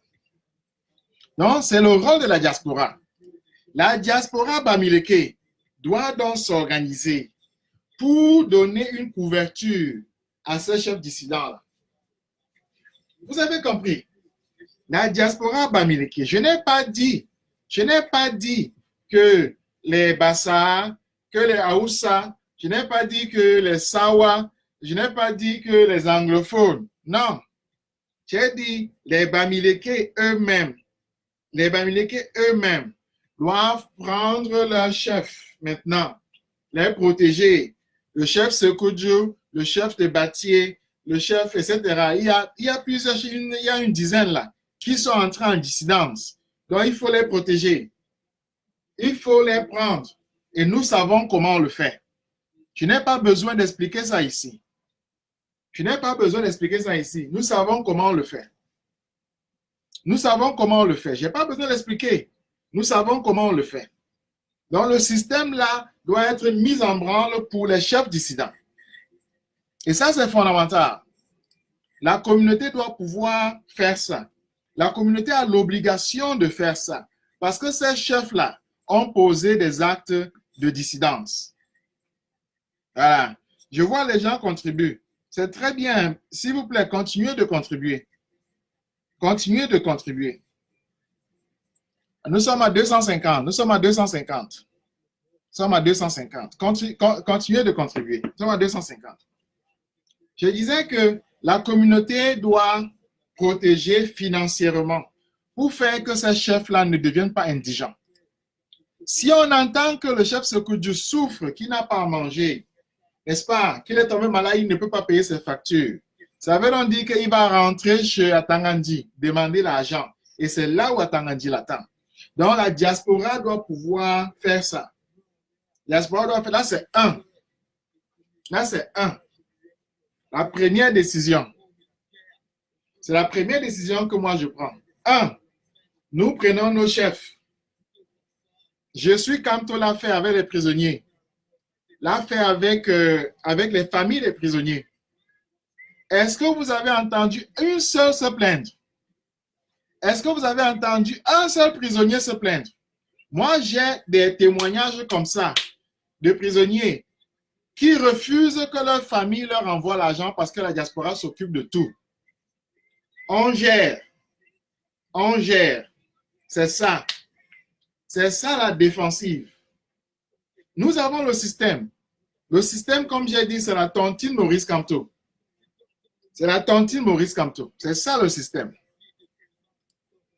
Donc, c'est le rôle de la diaspora. La diaspora Bamileke doit donc s'organiser pour donner une couverture à ces chefs dissidents-là. Vous avez compris? La diaspora Bamileke, je n'ai pas dit que les Bassa, que les Haoussa, je n'ai pas dit que les Sawa, je n'ai pas dit que les anglophones. Non. J'ai dit les Bamileke eux-mêmes. Les Bamileke eux-mêmes doivent prendre leur chef maintenant, les protéger. Le chef Sekoudjou, le chef de Batié, le chef, etc. Il y a plusieurs, il y a une dizaine là qui sont entrés en dissidence. Donc, il faut les protéger. Il faut les prendre. Et nous savons comment on le fait. Je n'ai pas besoin d'expliquer ça ici. Je n'ai pas besoin d'expliquer ça ici. Nous savons comment on le fait. Nous savons comment on le fait. Je n'ai pas besoin d'expliquer. Nous savons comment on le fait. Donc, le système là doit être mis en branle pour les chefs dissidents. Et ça, c'est fondamental. La communauté doit pouvoir faire ça. La communauté a l'obligation de faire ça. Parce que ces chefs-là ont posé des actes de dissidence. Voilà. Je vois les gens contribuer. C'est très bien. S'il vous plaît, continuez de contribuer. Continuez de contribuer. Nous sommes à 250. Nous sommes à 250. Nous sommes à 250. Continuez de contribuer. Nous sommes à 250. Je disais que la communauté doit protéger financièrement pour faire que ces chefs-là ne deviennent pas indigents. Si on entend que le chef Sekoudjou souffre, qu'il n'a pas à manger, n'est-ce pas, qu'il est tombé malade, il ne peut pas payer ses factures, ça veut donc dire qu'il va rentrer chez Atangandi, demander l'argent. Et c'est là où Atangandi l'attend. Donc la diaspora doit pouvoir faire ça. La diaspora doit faire, là c'est un. Là c'est un. La première décision. C'est la première décision que moi je prends. Un, nous prenons nos chefs. Je suis comme toi l'a fait avec les prisonniers. L'a fait avec les familles des prisonniers. Est-ce que vous avez entendu une seule se plaindre? Est-ce que vous avez entendu un seul prisonnier se plaindre? Moi, j'ai des témoignages comme ça de prisonniers qui refusent que leur famille leur envoie l'argent parce que la diaspora s'occupe de tout. On gère. On gère. C'est ça. C'est ça la défensive. Nous avons le système. Le système, comme j'ai dit, c'est la tontine Maurice Kamto. C'est la tontine Maurice Kamto. C'est ça le système.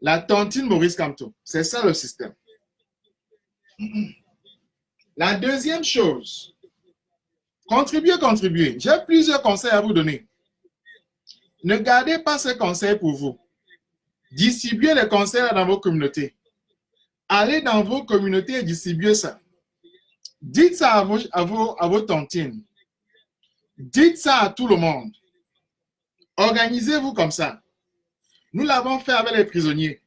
La tontine Maurice Kamto. C'est ça le système. La deuxième chose, contribuez. J'ai plusieurs conseils à vous donner. Ne gardez pas ce conseil pour vous. Distribuez les conseils dans vos communautés. Allez dans vos communautés et distribuez ça. Dites ça à vos tontines. Dites ça à tout le monde. Organisez-vous comme ça. Nous l'avons fait avec les prisonniers.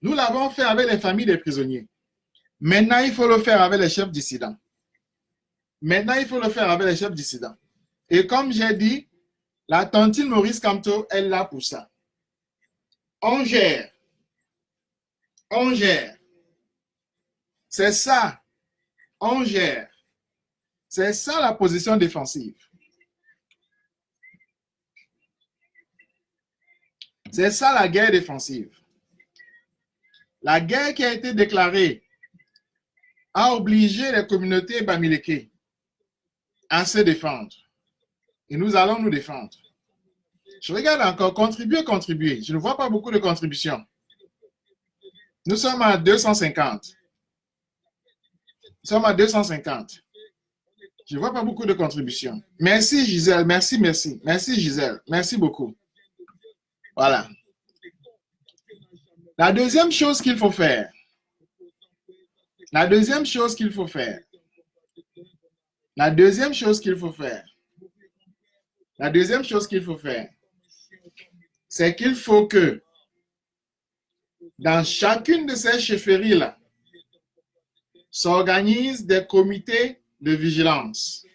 Nous l'avons fait avec les familles des prisonniers. Maintenant, il faut le faire avec les chefs dissidents. Maintenant, il faut le faire avec les chefs dissidents. Et comme j'ai dit, la tontine Maurice Kamto est là pour ça. On gère. On gère. C'est ça. On gère. C'est ça la position défensive. C'est ça la guerre défensive. La guerre qui a été déclarée a obligé les communautés bamileke à se défendre. Et nous allons nous défendre. Je regarde encore, contribuer. Je ne vois pas beaucoup de contributions. Nous sommes à 250. Nous sommes à 250. Je ne vois pas beaucoup de contributions. Merci Gisèle, merci. Merci Gisèle, merci beaucoup. Voilà. La deuxième chose qu'il faut faire, c'est qu'il faut que dans chacune de ces chefferies-là, s'organisent des comités de vigilance.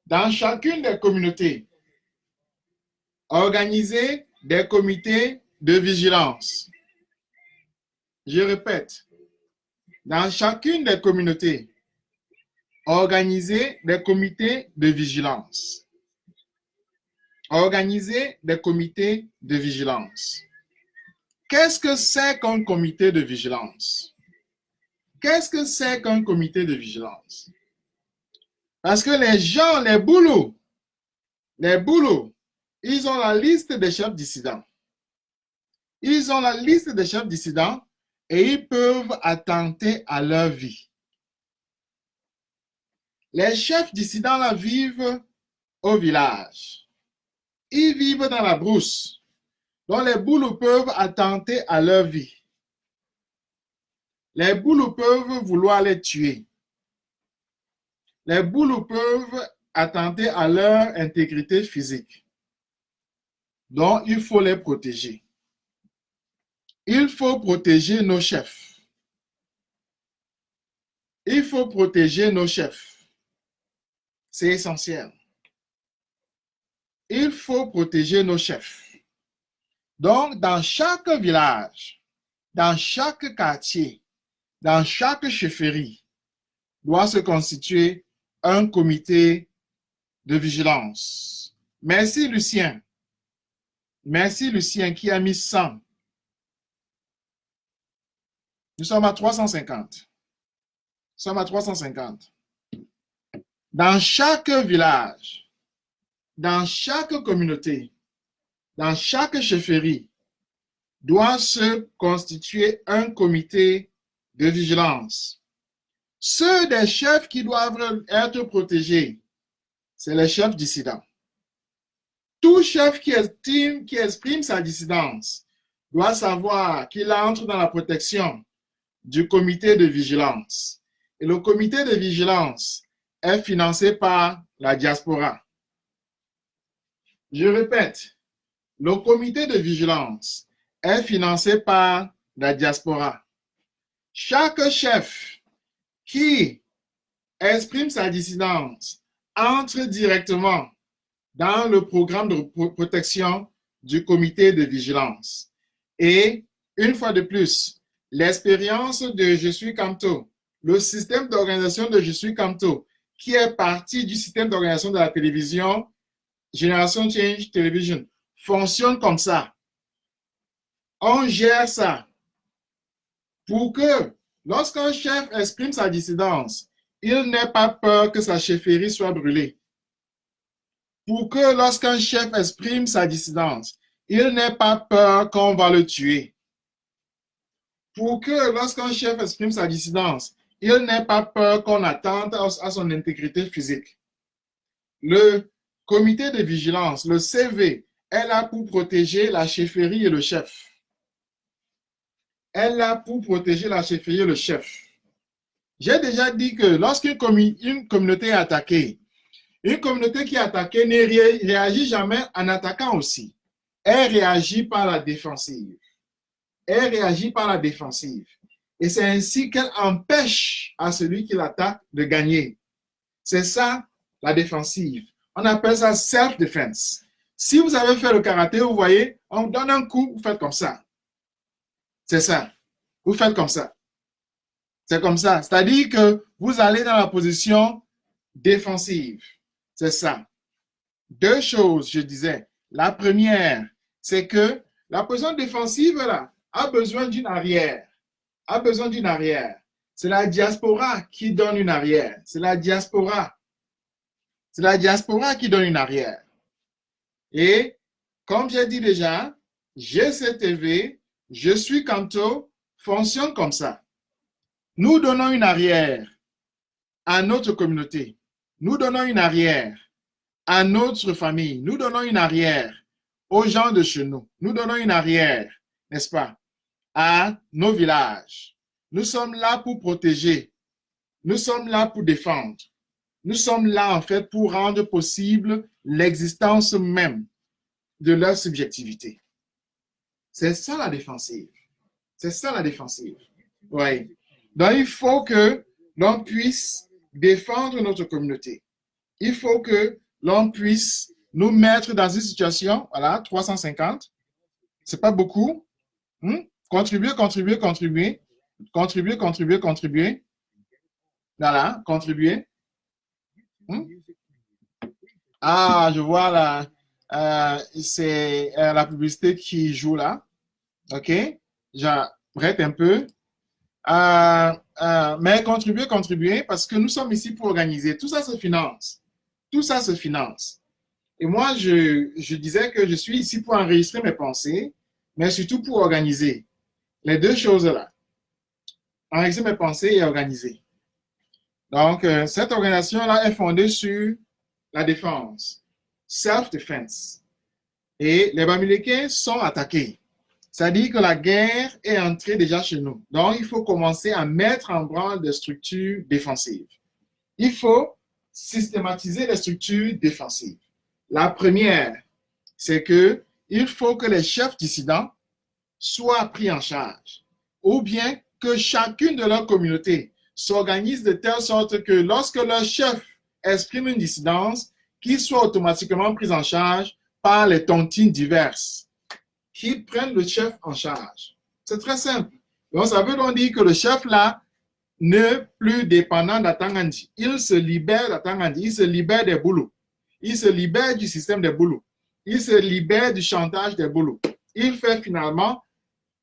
Dans chacune des communautés, organiser des comités de vigilance. Je répète, dans chacune des communautés, organiser des comités de vigilance. Organiser des comités de vigilance. Qu'est-ce que c'est qu'un comité de vigilance? Qu'est-ce que c'est qu'un comité de vigilance? Parce que les gens, les boulots, ils ont la liste des chefs dissidents. Ils ont la liste des chefs dissidents et ils peuvent attenter à leur vie. Les chefs dissidents là vivent au village. Ils vivent dans la brousse. Donc les boulots peuvent attenter à leur vie. Les boulots peuvent vouloir les tuer. Les boulots peuvent attenter à leur intégrité physique. Donc, il faut les protéger. Il faut protéger nos chefs. Il faut protéger nos chefs. C'est essentiel. Il faut protéger nos chefs. Donc, dans chaque village, dans chaque quartier, dans chaque chefferie, doit se constituer un comité de vigilance. Merci Lucien. Merci Lucien qui a mis 100. Nous sommes à 350. Nous sommes à 350. Dans chaque village, dans chaque communauté, dans chaque chefferie, doit se constituer un comité de vigilance. Ceux des chefs qui doivent être protégés, c'est les chefs dissidents. Tout chef qui exprime sa dissidence doit savoir qu'il entre dans la protection du comité de vigilance. Et le comité de vigilance est financé par la diaspora. Je répète, le comité de vigilance est financé par la diaspora. Chaque chef qui exprime sa dissidence entre directement dans le programme de protection du comité de vigilance. Et une fois de plus, l'expérience de Je suis Kamto, le système d'organisation de Je suis Kamto, qui est parti du système d'organisation de la télévision, Génération Change Television, fonctionne comme ça. On gère ça pour que lorsqu'un chef exprime sa dissidence, il n'ait pas peur que sa chefferie soit brûlée. Pour que lorsqu'un chef exprime sa dissidence, il n'ait pas peur qu'on va le tuer. Pour que lorsqu'un chef exprime sa dissidence, il n'ait pas peur qu'on attente à son intégrité physique. Le comité de vigilance, le CV, est là pour protéger la chefferie et le chef. Elle est là pour protéger la chefferie et le chef. J'ai déjà dit que lorsqu'une communauté est attaquée, une communauté qui est attaquée ne réagit jamais en attaquant aussi. Elle réagit par la défensive. Elle réagit par la défensive. Et c'est ainsi qu'elle empêche à celui qui l'attaque de gagner. C'est ça, la défensive. On appelle ça self-defense. Si vous avez fait le karaté, vous voyez, on vous donne un coup, vous faites comme ça. C'est ça. Vous faites comme ça. C'est comme ça. C'est-à-dire que vous allez dans la position défensive. C'est ça. Deux choses, je disais. La première, c'est que la position défensive, là, a besoin d'une arrière. A besoin d'une arrière. C'est la diaspora qui donne une arrière. C'est la diaspora. C'est la diaspora qui donne une arrière. Et comme j'ai dit déjà, GCTV, Je suis Kanto, fonctionne comme ça. Nous donnons une arrière à notre communauté. Nous donnons une arrière à notre famille. Nous donnons une arrière aux gens de chez nous. Nous donnons une arrière, n'est-ce pas, à nos villages. Nous sommes là pour protéger. Nous sommes là pour défendre. Nous sommes là, en fait, pour rendre possible l'existence même de leur subjectivité. C'est ça la défensive. C'est ça la défensive. Oui. Donc, il faut que l'on puisse défendre notre communauté. Il faut que l'on puisse nous mettre dans une situation, voilà, 350. C'est pas beaucoup. Contribuer. Voilà, contribuer. Ah, je vois là. C'est la publicité qui joue là. OK? J'arrête un peu. Mais contribuer, parce que nous sommes ici pour organiser. Tout ça se finance. Tout ça se finance. Et moi, je disais que je suis ici pour enregistrer mes pensées, mais surtout pour organiser. Les deux choses-là. Enregistrer mes pensées et organiser. Donc, cette organisation-là est fondée sur la défense. Self-defense. Et les Bamileke sont attaqués. C'est-à-dire que la guerre est entrée déjà chez nous. Donc, il faut commencer à mettre en branle des structures défensives. Il faut systématiser les structures défensives. La première, c'est qu'il faut que les chefs dissidents soient pris en charge, ou bien que chacune de leurs communautés s'organise de telle sorte que lorsque leur chef exprime une dissidence, qu'il soit automatiquement pris en charge par les tontines diverses qui prennent le chef en charge. C'est très simple. Donc, ça veut donc dire que le chef là n'est plus dépendant d'Atangandi. Il se libère d'Atangandi, il se libère des boulots. Il se libère du système des boulots. Il se libère du chantage des boulots. Il fait finalement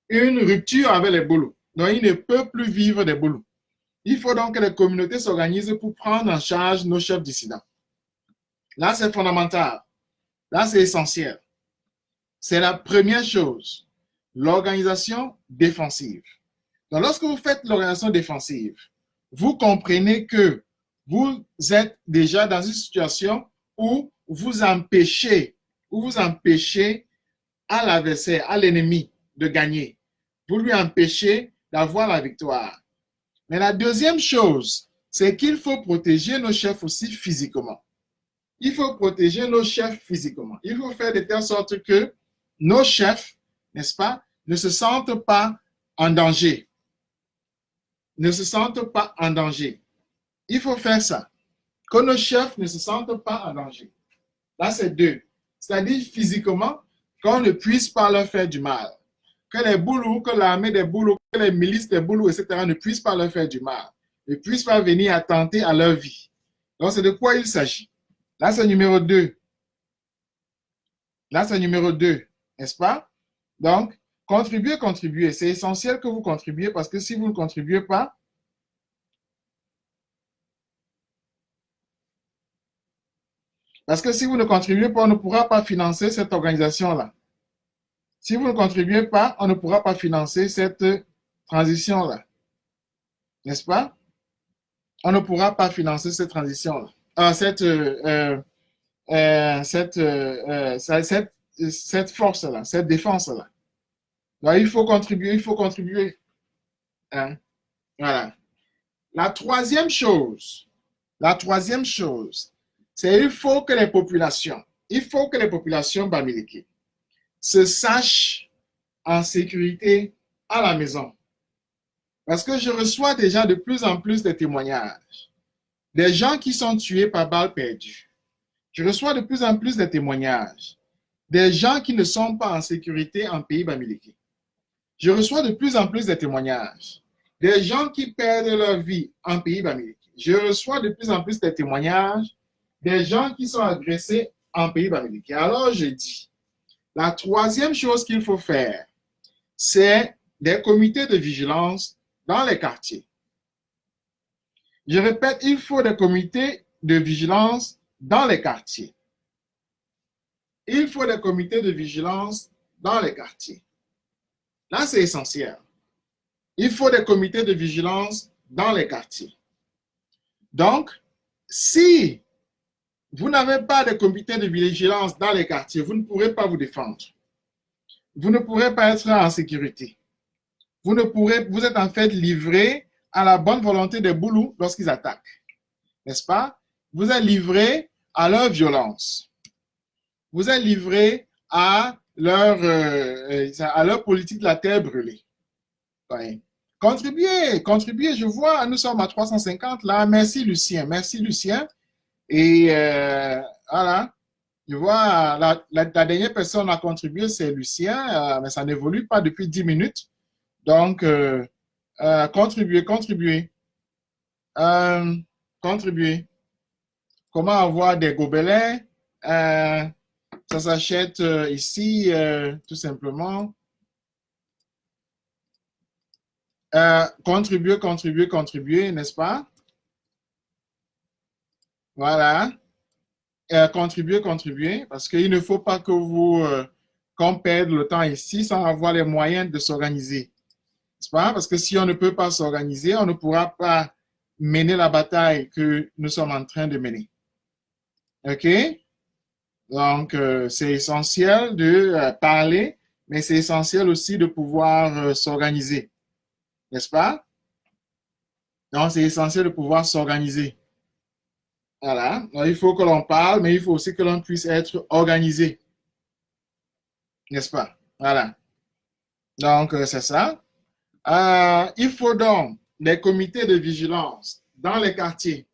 une rupture avec les boulots. Donc, il ne peut plus vivre des boulots. Il faut donc que les communautés s'organisent pour prendre en charge nos chefs dissidents. Là, c'est fondamental. Là, c'est essentiel. C'est la première chose. L'organisation défensive. Donc, lorsque vous faites l'organisation défensive, vous comprenez que vous êtes déjà dans une situation où vous empêchez à l'adversaire, à l'ennemi de gagner. Vous lui empêchez d'avoir la victoire. Mais la deuxième chose, c'est qu'il faut protéger nos chefs aussi physiquement. Il faut protéger nos chefs physiquement. Il faut faire de telle sorte que nos chefs, n'est-ce pas, ne se sentent pas en danger. Ne se sentent pas en danger. Il faut faire ça. Que nos chefs ne se sentent pas en danger. Là, c'est deux. C'est-à-dire physiquement, qu'on ne puisse pas leur faire du mal. Que les boulous, que l'armée des boulous, que les milices des boulous, etc. ne puissent pas leur faire du mal. Ne puissent pas venir attenter à leur vie. Donc, c'est de quoi il s'agit. Là, c'est numéro 2. Là, c'est numéro 2. N'est-ce pas? Donc, contribuer. C'est essentiel que vous contribuiez parce que si vous ne contribuez pas, on ne pourra pas financer cette organisation-là. Si vous ne contribuez pas, on ne pourra pas financer cette transition-là. N'est-ce pas? On ne pourra pas financer cette transition-là. cette force-là, cette défense-là. Donc, il faut contribuer. Hein? Voilà. La troisième chose, c'est il faut que les populations bamileke se sachent en sécurité à la maison. Parce que je reçois déjà de plus en plus de témoignages. Des gens qui sont tués par balles perdues. Je reçois de plus en plus de témoignages. Des gens qui ne sont pas en sécurité en pays bamileke. Je reçois de plus en plus de témoignages. Des gens qui perdent leur vie en pays bamileke. Je reçois de plus en plus de témoignages. Des gens qui sont agressés en pays bamileke. Alors je dis, la troisième chose qu'il faut faire, c'est des comités de vigilance dans les quartiers. Je répète, il faut des comités de vigilance dans les quartiers. Il faut des comités de vigilance dans les quartiers. Là, c'est essentiel. Il faut des comités de vigilance dans les quartiers. Donc, si vous n'avez pas de comité de vigilance dans les quartiers, vous ne pourrez pas vous défendre. Vous ne pourrez pas être en sécurité. Vous êtes en fait livré à la bonne volonté des boulous lorsqu'ils attaquent. N'est-ce pas? Vous êtes livré à leur violence. Vous êtes livré à leur politique de la terre brûlée. Ouais. Contribuez. Je vois, nous sommes à 350 là. Merci Lucien. Et voilà. Je vois, la dernière personne à contribuer, c'est Lucien, mais ça n'évolue pas depuis 10 minutes. Donc, contribuez. Contribuez. Comment avoir des gobelins? Ça s'achète ici, tout simplement. Contribuer, n'est-ce pas? Voilà. Contribuer, parce qu'il ne faut pas que qu'on perde le temps ici sans avoir les moyens de s'organiser. N'est-ce pas? Parce que si on ne peut pas s'organiser, on ne pourra pas mener la bataille que nous sommes en train de mener. OK? Donc, c'est essentiel de parler, mais c'est essentiel aussi de pouvoir s'organiser. N'est-ce pas? Donc, c'est essentiel de pouvoir s'organiser. Voilà. Donc, il faut que l'on parle, mais il faut aussi que l'on puisse être organisé. N'est-ce pas? Voilà. Donc, c'est ça. Il faut donc des comités de vigilance dans les quartiers.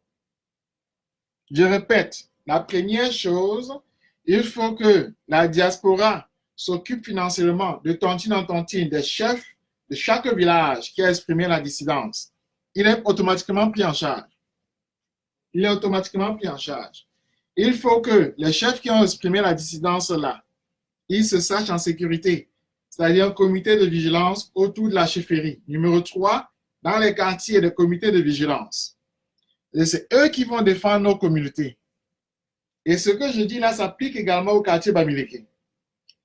Je répète, la première chose, il faut que la diaspora s'occupe financièrement de tontine en tontine des chefs de chaque village qui a exprimé la dissidence. Il est automatiquement pris en charge. Il faut que les chefs qui ont exprimé la dissidence là, ils se sachent en sécurité, c'est-à-dire un comité de vigilance autour de la chefferie. Numéro 3, dans les quartiers, des comités de vigilance. Et c'est eux qui vont défendre nos communautés. Et ce que je dis là s'applique également au quartier bamileke.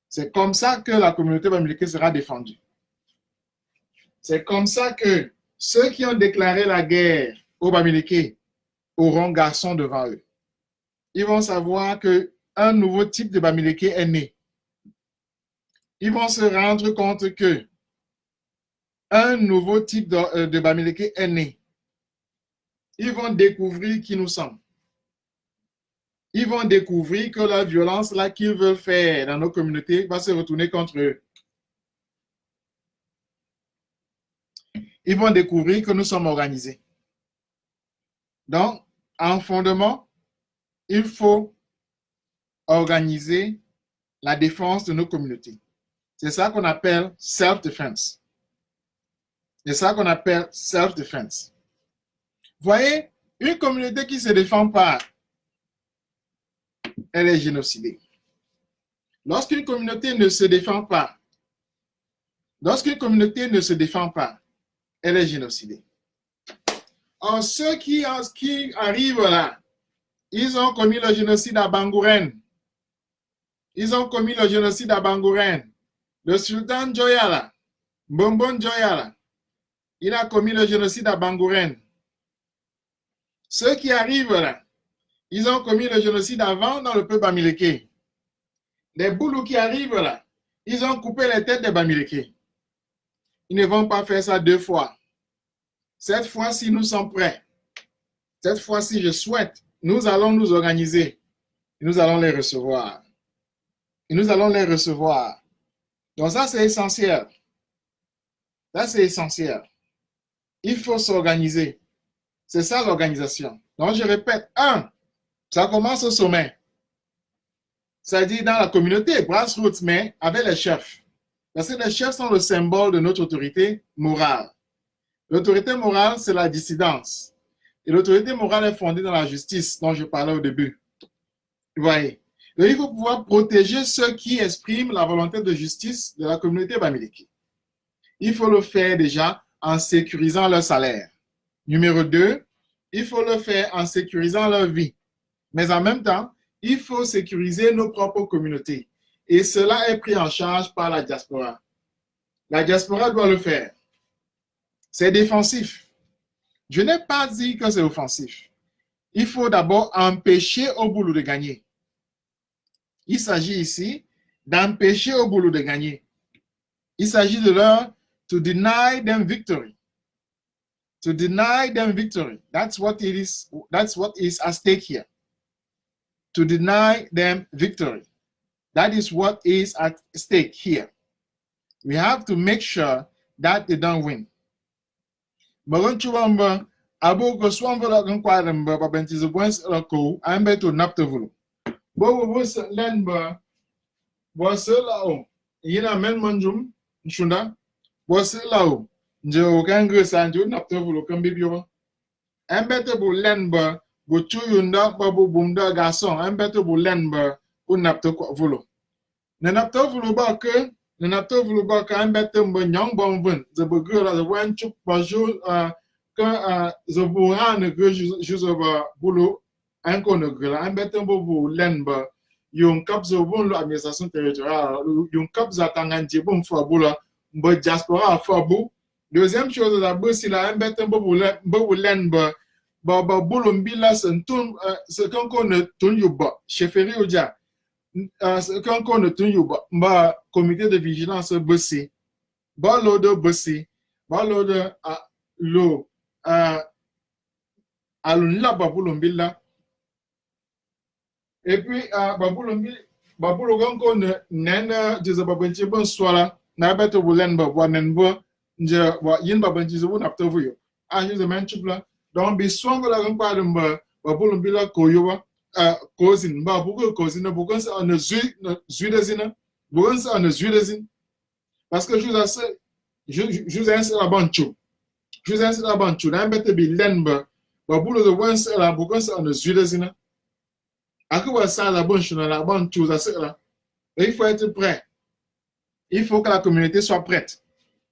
C'est comme ça que la communauté bamileke sera défendue. C'est comme ça que ceux qui ont déclaré la guerre aux bamileke auront garçon devant eux. Ils vont savoir qu'un nouveau type de bamileke est né. Ils vont se rendre compte que un nouveau type de bamileke est né. Ils vont découvrir qui nous sommes. Ils vont découvrir que la violence là qu'ils veulent faire dans nos communautés va se retourner contre eux. Ils vont découvrir que nous sommes organisés. Donc, en fondement, il faut organiser la défense de nos communautés. C'est ça qu'on appelle self-defense. C'est ça qu'on appelle self-defense. Voyez, une communauté qui ne se défend pas, elle est génocidée. Lorsqu'une communauté ne se défend pas, elle est génocidée. Or, ceux qui arrivent là, ils ont commis le génocide à Bangourène. Le sultan Joyala, Bonbon Joyala, il a commis le génocide à Bangourène. Ceux qui arrivent là, Ils ont commis le génocide avant dans le peuple bamileke. Les Boulous qui arrivent là, ils ont coupé les têtes des bamileke. Ils ne vont pas faire ça 2 fois. Cette fois-ci, nous sommes prêts. Cette fois-ci, je souhaite, nous allons nous organiser. Et nous allons les recevoir. Et nous allons les recevoir. Donc ça, c'est essentiel. Ça, c'est essentiel. Il faut s'organiser. C'est ça l'organisation. Donc, je répète, 1, ça commence au sommet. Ça dit dans la communauté, grassroots, mais avec les chefs. Parce que les chefs sont le symbole de notre autorité morale. L'autorité morale, c'est la dissidence. Et l'autorité morale est fondée dans la justice dont je parlais au début. Vous voyez? Donc, il faut pouvoir protéger ceux qui expriment la volonté de justice de la communauté bamileke. Il faut le faire déjà en sécurisant leur salaire. Numéro 2, il faut le faire en sécurisant leur vie. Mais en même temps, il faut sécuriser nos propres communautés. Et cela est pris en charge par la diaspora. La diaspora doit le faire. C'est défensif. Je n'ai pas dit que c'est offensif. Il faut d'abord empêcher au boulot de gagner. Il s'agit ici d'empêcher au boulot de gagner. Il s'agit de leur to deny them victory. To deny them victory. That's what it is. That's what is at stake here. To deny them victory. That is what is at stake here. We have to make sure that they don't win. Maronchuamba, Aboko Swamba Quadamba, Babentis once a co, I'm better not to vote. Bobo was Landber, was lao. Yina men manjum, Shunda, was lao. Joe Gangus and you not to vote can be your. I'm better bu Landber, but you yunda, Babu Bunda Gasson, I'm better bu Landber, who not to vote. Nenapto Vulubaker. Le nato vouloir quand même nyang bon vin the burger the one chup bonjour quand the buran ne juste boulot un qu'on ne grela un bête bobo lenba yon cap zo bon l'administration territoriale yon cap za tanganti bon fo boulot mbo diaspora fo bo. Deuxième chose la bosi la un bête bobo lenba ba boulot mbila ce qu'on ne tun yuba chefferie au dia. Quand on a tenu le comité de vigilance bossé, l'eau de bossé, l'eau de l'eau à l'unla baboulombilla. Et puis, baboulombilla, baboulogon n'a des ababenti bon soir, n'a pas de boulen baboanenbo, j'ai yin babenti zobun aptovuyo. Ah, je demande chupla. Donc, besoin de la rencontre baboulombilla koyowa. Cousin, bah, beaucoup de cousines, beaucoup ça ne zui de zine, beaucoup ça ne zui de zine. Parce que je vous ai la bonne chose. Je vous ai la bonne chose. Un bête bi lenbe, bah, beaucoup de ones là, beaucoup ça ne zui de zine. À quoi ça la bonne chose, la bonne chose à cela. Il faut être prêt. Il faut que la communauté soit prête.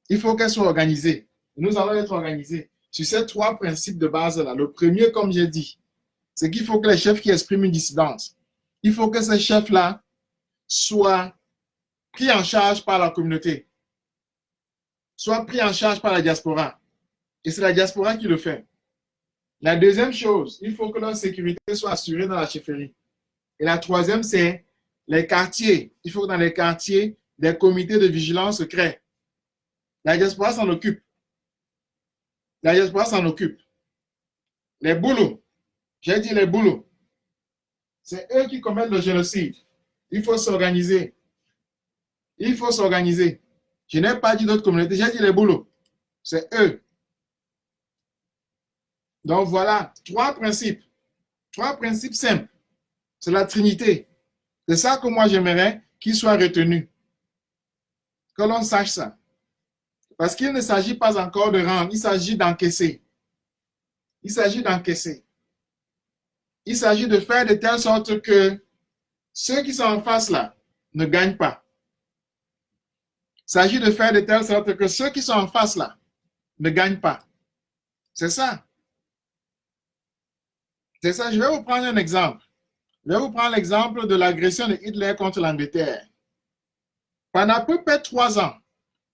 Il faut qu'elle soit organisée. Nous allons être organisés sur ces 3 principes de base là. Le premier, comme j'ai dit, c'est qu'il faut que les chefs qui expriment une dissidence, il faut que ces chefs-là soient pris en charge par la communauté, soient pris en charge par la diaspora. Et c'est la diaspora qui le fait. La deuxième chose, il faut que leur sécurité soit assurée dans la chefferie. Et la troisième, c'est les quartiers. Il faut que dans les quartiers, des comités de vigilance se créent. La diaspora s'en occupe. La diaspora s'en occupe. Les boulots. J'ai dit les boulots. C'est eux qui commettent le génocide. Il faut s'organiser. Il faut s'organiser. Je n'ai pas dit d'autres communautés, j'ai dit les boulots. C'est eux. Donc voilà, 3 principes. 3 principes simples. C'est la Trinité. C'est ça que moi j'aimerais qu'il soit retenu. Que l'on sache ça. Parce qu'il ne s'agit pas encore de rendre, il s'agit d'encaisser. Il s'agit d'encaisser. Il s'agit de faire de telle sorte que ceux qui sont en face là ne gagnent pas. Il s'agit de faire de telle sorte que ceux qui sont en face là ne gagnent pas. C'est ça. C'est ça. Je vais vous prendre un exemple. Je vais vous prendre l'exemple de l'agression de Hitler contre l'Angleterre. Pendant à peu près 3 ans,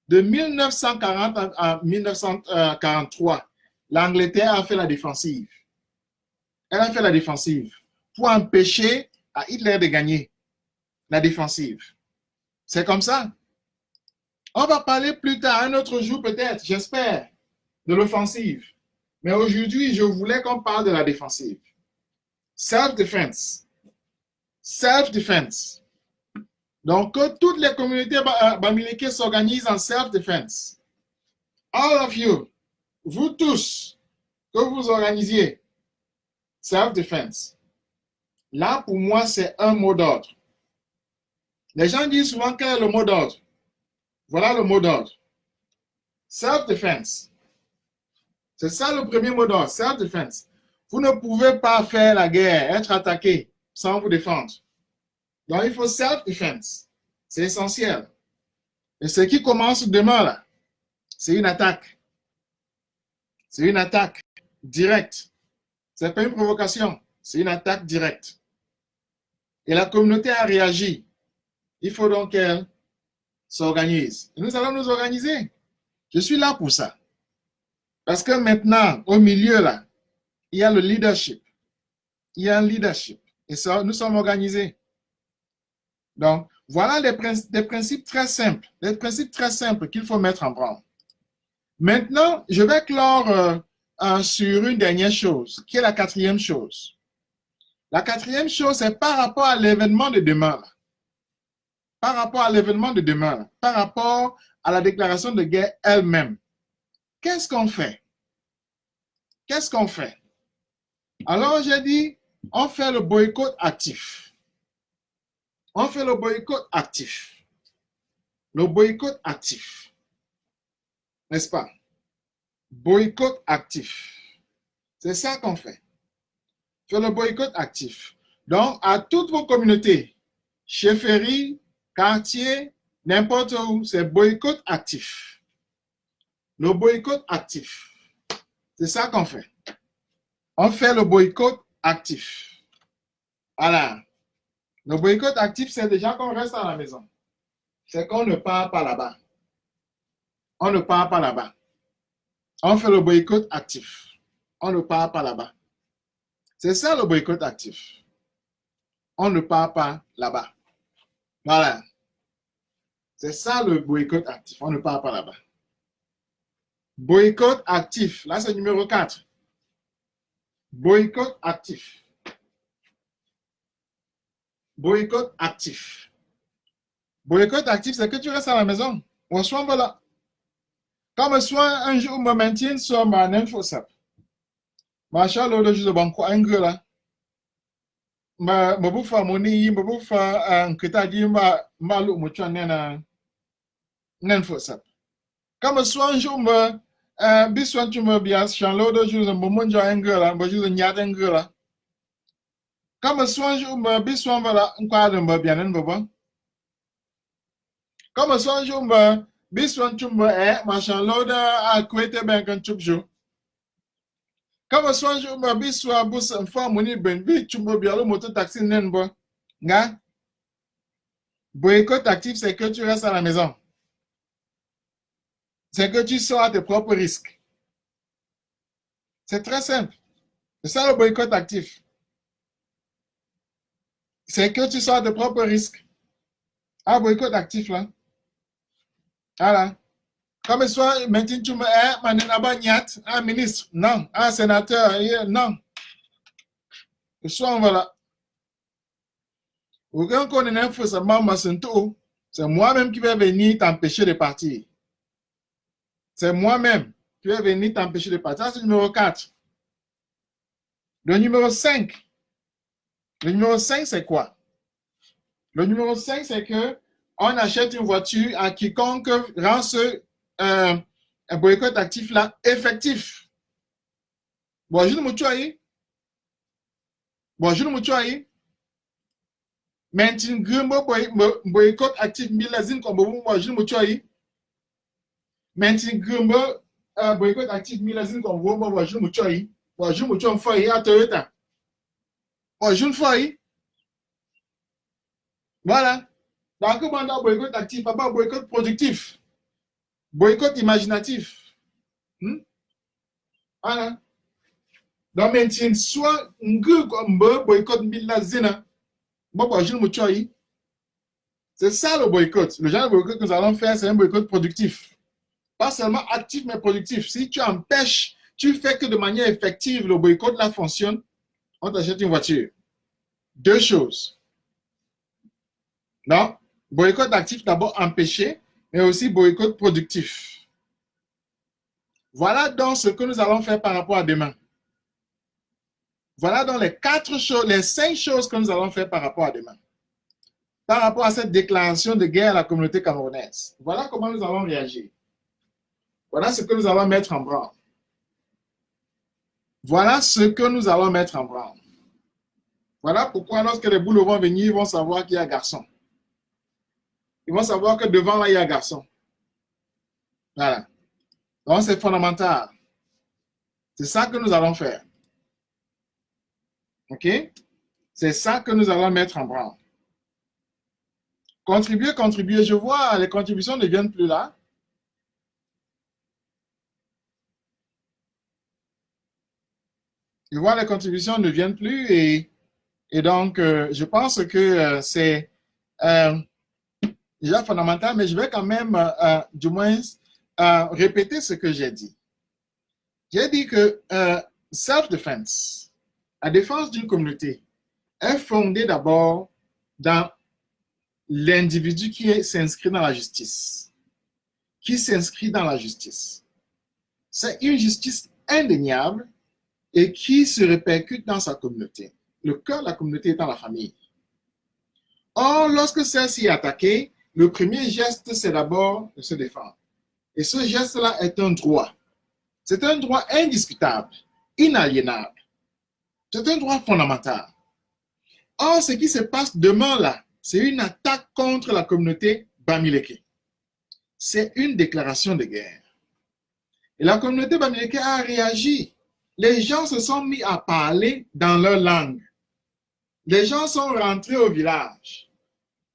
de 1940 à 1943, l'Angleterre a fait la défensive. Elle a fait la défensive. pour empêcher à Hitler de gagner la défensive. C'est comme ça. On va parler plus tard, un autre jour peut-être, j'espère, de l'offensive. Mais aujourd'hui, je voulais qu'on parle de la défensive. Self-defense. Self-defense. Donc, que toutes les communautés bamileke s'organisent en self-defense. All of you, vous tous, que vous organisiez self-defense. Là, pour moi, c'est un mot d'ordre. Les gens disent souvent quel est le mot d'ordre. Voilà le mot d'ordre. Self-defense. C'est ça le premier mot d'ordre, self-defense. Vous ne pouvez pas faire la guerre, être attaqué sans vous défendre. Donc, il faut self-defense. C'est essentiel. Et ce qui commence demain, là, c'est une attaque. C'est une attaque directe. Ce n'est pas une provocation, c'est une attaque directe. Et la communauté a réagi. Il faut donc qu'elle s'organise. Et nous allons nous organiser. Je suis là pour ça. Parce que maintenant, au milieu, là, il y a le leadership. Il y a un leadership. Et ça, nous sommes organisés. Donc, voilà des principes très simples. Des principes très simples qu'il faut mettre en branle. Maintenant, je vais clore sur une dernière chose, qui est la quatrième chose. La quatrième chose, c'est par rapport à l'événement de demain. Là. Par rapport à l'événement de demain. Là. Par rapport à la déclaration de guerre elle-même. Qu'est-ce qu'on fait? Qu'est-ce qu'on fait? Alors, j'ai dit, on fait le boycott actif. On fait le boycott actif. Le boycott actif. N'est-ce pas? Boycott actif. C'est ça qu'on fait. Faire le boycott actif. Donc, à toutes vos communautés, chefferie, quartier, n'importe où, c'est boycott actif. Le boycott actif. C'est ça qu'on fait. On fait le boycott actif. Voilà. Le boycott actif, c'est déjà qu'on reste à la maison. C'est qu'on ne part pas là-bas. On ne part pas là-bas. On fait le boycott actif. On ne part pas là-bas. C'est ça le boycott actif. On ne part pas là-bas. Voilà. C'est ça le boycott actif. On ne part pas là-bas. Boycott actif. Là, c'est numéro 4. Boycott actif. Boycott actif. Boycott actif, c'est que tu restes à la maison. On soit voilà. Comme soit un jour, me maintiens sur ma infosap. Machin, l'autre jour, banco, un gros là. Ma bouffa moni, ma bouffa un ketadi, ma loup, moucha nena. Infosap. Comme soit un jour, bisouan tu me bias, chan l'autre jour, un moment, un gros là, un jour, n'y a un gros là. Comme soit un jour, bisouan voilà, un quadre, me bien, un bobo. Comme soit un jour, bisouan tu me machin, l'autre a couette ben qu'un chupjou. Comme soit un jour, bisouan bous un femme, moni ben, tu me bien le moto taxi nenbo. Nga? Boycott actif, c'est que tu restes à la maison. C'est que tu sors à tes propres risques. C'est très simple. C'est ça le boycott actif. C'est que tu sors à tes propres risques. Ah, boycott actif là. Voilà. Comme soit, maintenant tu me manenaba nyat, un ministre, non. Un sénateur, non. Soit voilà. Aucun qu'on ait un faux c'est moi-même qui vais venir t'empêcher de partir. C'est moi-même qui vais venir t'empêcher de partir. Ça, c'est le numéro 4. Le numéro 5. Le numéro 5, c'est quoi? Le numéro 5, c'est que on achète une voiture à quiconque rend ce boycott actif-là effectif. Bonjour, Mouchouaï. Bonjour, Mouchouaï. Maintenant, boycott actif, milazine comme bonjour, Mouchouaï. Maintenant, boycott actif, milazine comme bonjour, Mouchouaï. Bonjour, Mouchouaï, à Toyota. Bonjour, Foy. Voilà. Donc, on a un boycott actif, pas un boycott productif. Boycott imaginatif. Voilà. Donc, maintenant, soit un boycott zina. C'est ça le boycott. Le genre de boycott que nous allons faire, c'est un boycott productif. Pas seulement actif, mais productif. Si tu empêches, tu fais que de manière effective, le boycott là fonctionne, on t'achète une voiture. Deux choses. Non? Boycott actif, d'abord empêcher, mais aussi boycott productif. Voilà donc ce que nous allons faire par rapport à demain. Voilà donc les 5 choses que nous allons faire par rapport à demain. Par rapport à cette déclaration de guerre à la communauté camerounaise. Voilà comment nous allons réagir. Voilà ce que nous allons mettre en branle. Voilà ce que nous allons mettre en branle. Voilà pourquoi lorsque les boules vont venir, ils vont savoir qu'il y a garçon. Ils vont savoir que devant là, il y a garçon. Voilà. Donc c'est fondamental. C'est ça que nous allons faire. OK? C'est ça que nous allons mettre en branle. Contribuer, contribuer. Je vois, les contributions ne viennent plus là. Je vois, les contributions ne viennent plus et donc, je pense que c'est déjà fondamental, mais je vais quand même, du moins, répéter ce que j'ai dit. J'ai dit que self-defense, la défense d'une communauté, est fondée d'abord dans l'individu qui s'inscrit dans la justice. Qui s'inscrit dans la justice. C'est une justice indéniable et qui se répercute dans sa communauté. Le cœur de la communauté est dans la famille. Or, lorsque celle-ci est attaquée, le premier geste, c'est d'abord de se défendre. Et ce geste-là est un droit. C'est un droit indiscutable, inaliénable. C'est un droit fondamental. Or, ce qui se passe demain là, c'est une attaque contre la communauté Bamileke. C'est une déclaration de guerre. Et la communauté Bamileke a réagi. Les gens se sont mis à parler dans leur langue. Les gens sont rentrés au village.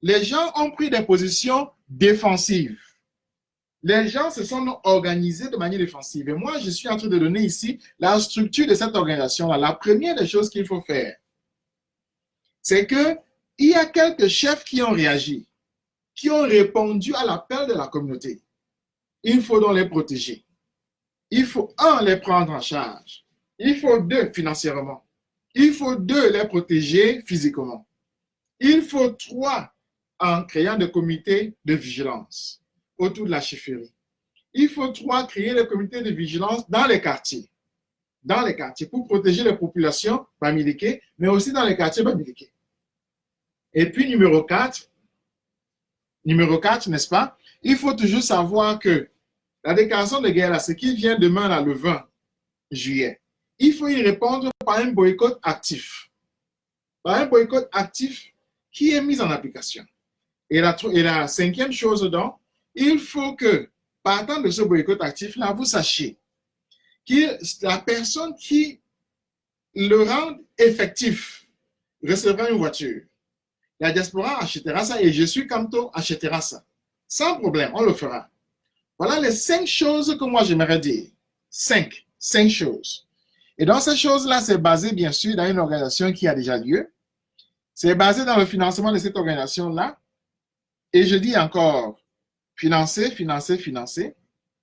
Les gens ont pris des positions défensives. Les gens se sont organisés de manière défensive. Et moi, je suis en train de donner ici la structure de cette organisation-là. La première des choses qu'il faut faire, c'est qu'il y a quelques chefs qui ont réagi, qui ont répondu à l'appel de la communauté. Il faut donc les protéger. Il faut, un, les prendre en charge. Il faut, deux, financièrement. Il faut, deux, les protéger physiquement. Il faut, trois, en créant des comités de vigilance autour de la chefferie. Il faut, trois, créer des comités de vigilance dans les quartiers. Dans les quartiers, pour protéger les populations bamileke, mais aussi dans les quartiers bamileke. Et puis, numéro 4, n'est-ce pas? Il faut toujours savoir que la déclaration de guerre, là, ce qui vient demain, là, le 20 juillet, il faut y répondre par un boycott actif. Par un boycott actif qui est mis en application. Et la cinquième chose, donc, il faut que, partant de ce boycott actif-là, vous sachiez que la personne qui le rend effectif recevra une voiture. La diaspora achètera ça et je suis Kamto achètera ça. Sans problème, on le fera. Voilà les 5 choses que moi j'aimerais dire. 5 choses. Et dans ces choses-là, c'est basé bien sûr dans une organisation qui a déjà lieu. C'est basé dans le financement de cette organisation-là. Et je dis encore, financer,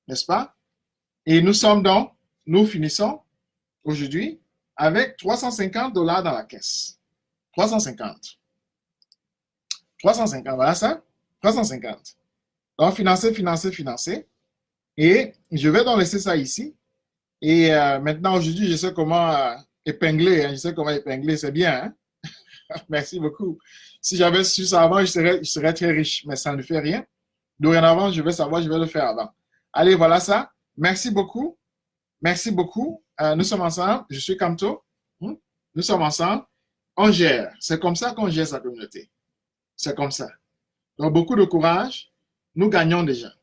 n'est-ce pas? Et nous finissons aujourd'hui avec $350 dans la caisse. 350, voilà ça? 350. Donc, financer. Et je vais donc laisser ça ici. Et maintenant, aujourd'hui, je sais comment épingler. C'est bien. Hein? Merci beaucoup. Si j'avais su ça avant, je serais très riche. Mais ça ne fait rien. Dorénavant, je vais savoir, je vais le faire avant. Allez, voilà ça. Merci beaucoup. Nous sommes ensemble. Je suis Kamto. Nous sommes ensemble. On gère. C'est comme ça qu'on gère sa communauté. C'est comme ça. Donc, beaucoup de courage. Nous gagnons déjà.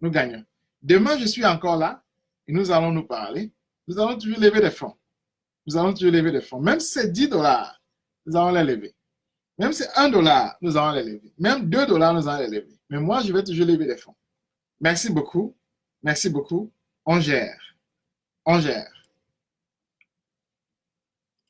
Nous gagnons. Demain, je suis encore là et nous allons nous parler. Nous allons toujours lever des fonds. Même si c'est $10, nous allons les lever. Même si c'est $1, nous allons les lever. Même $2, nous allons les lever. Mais moi, je vais toujours lever des fonds. Merci beaucoup. On gère.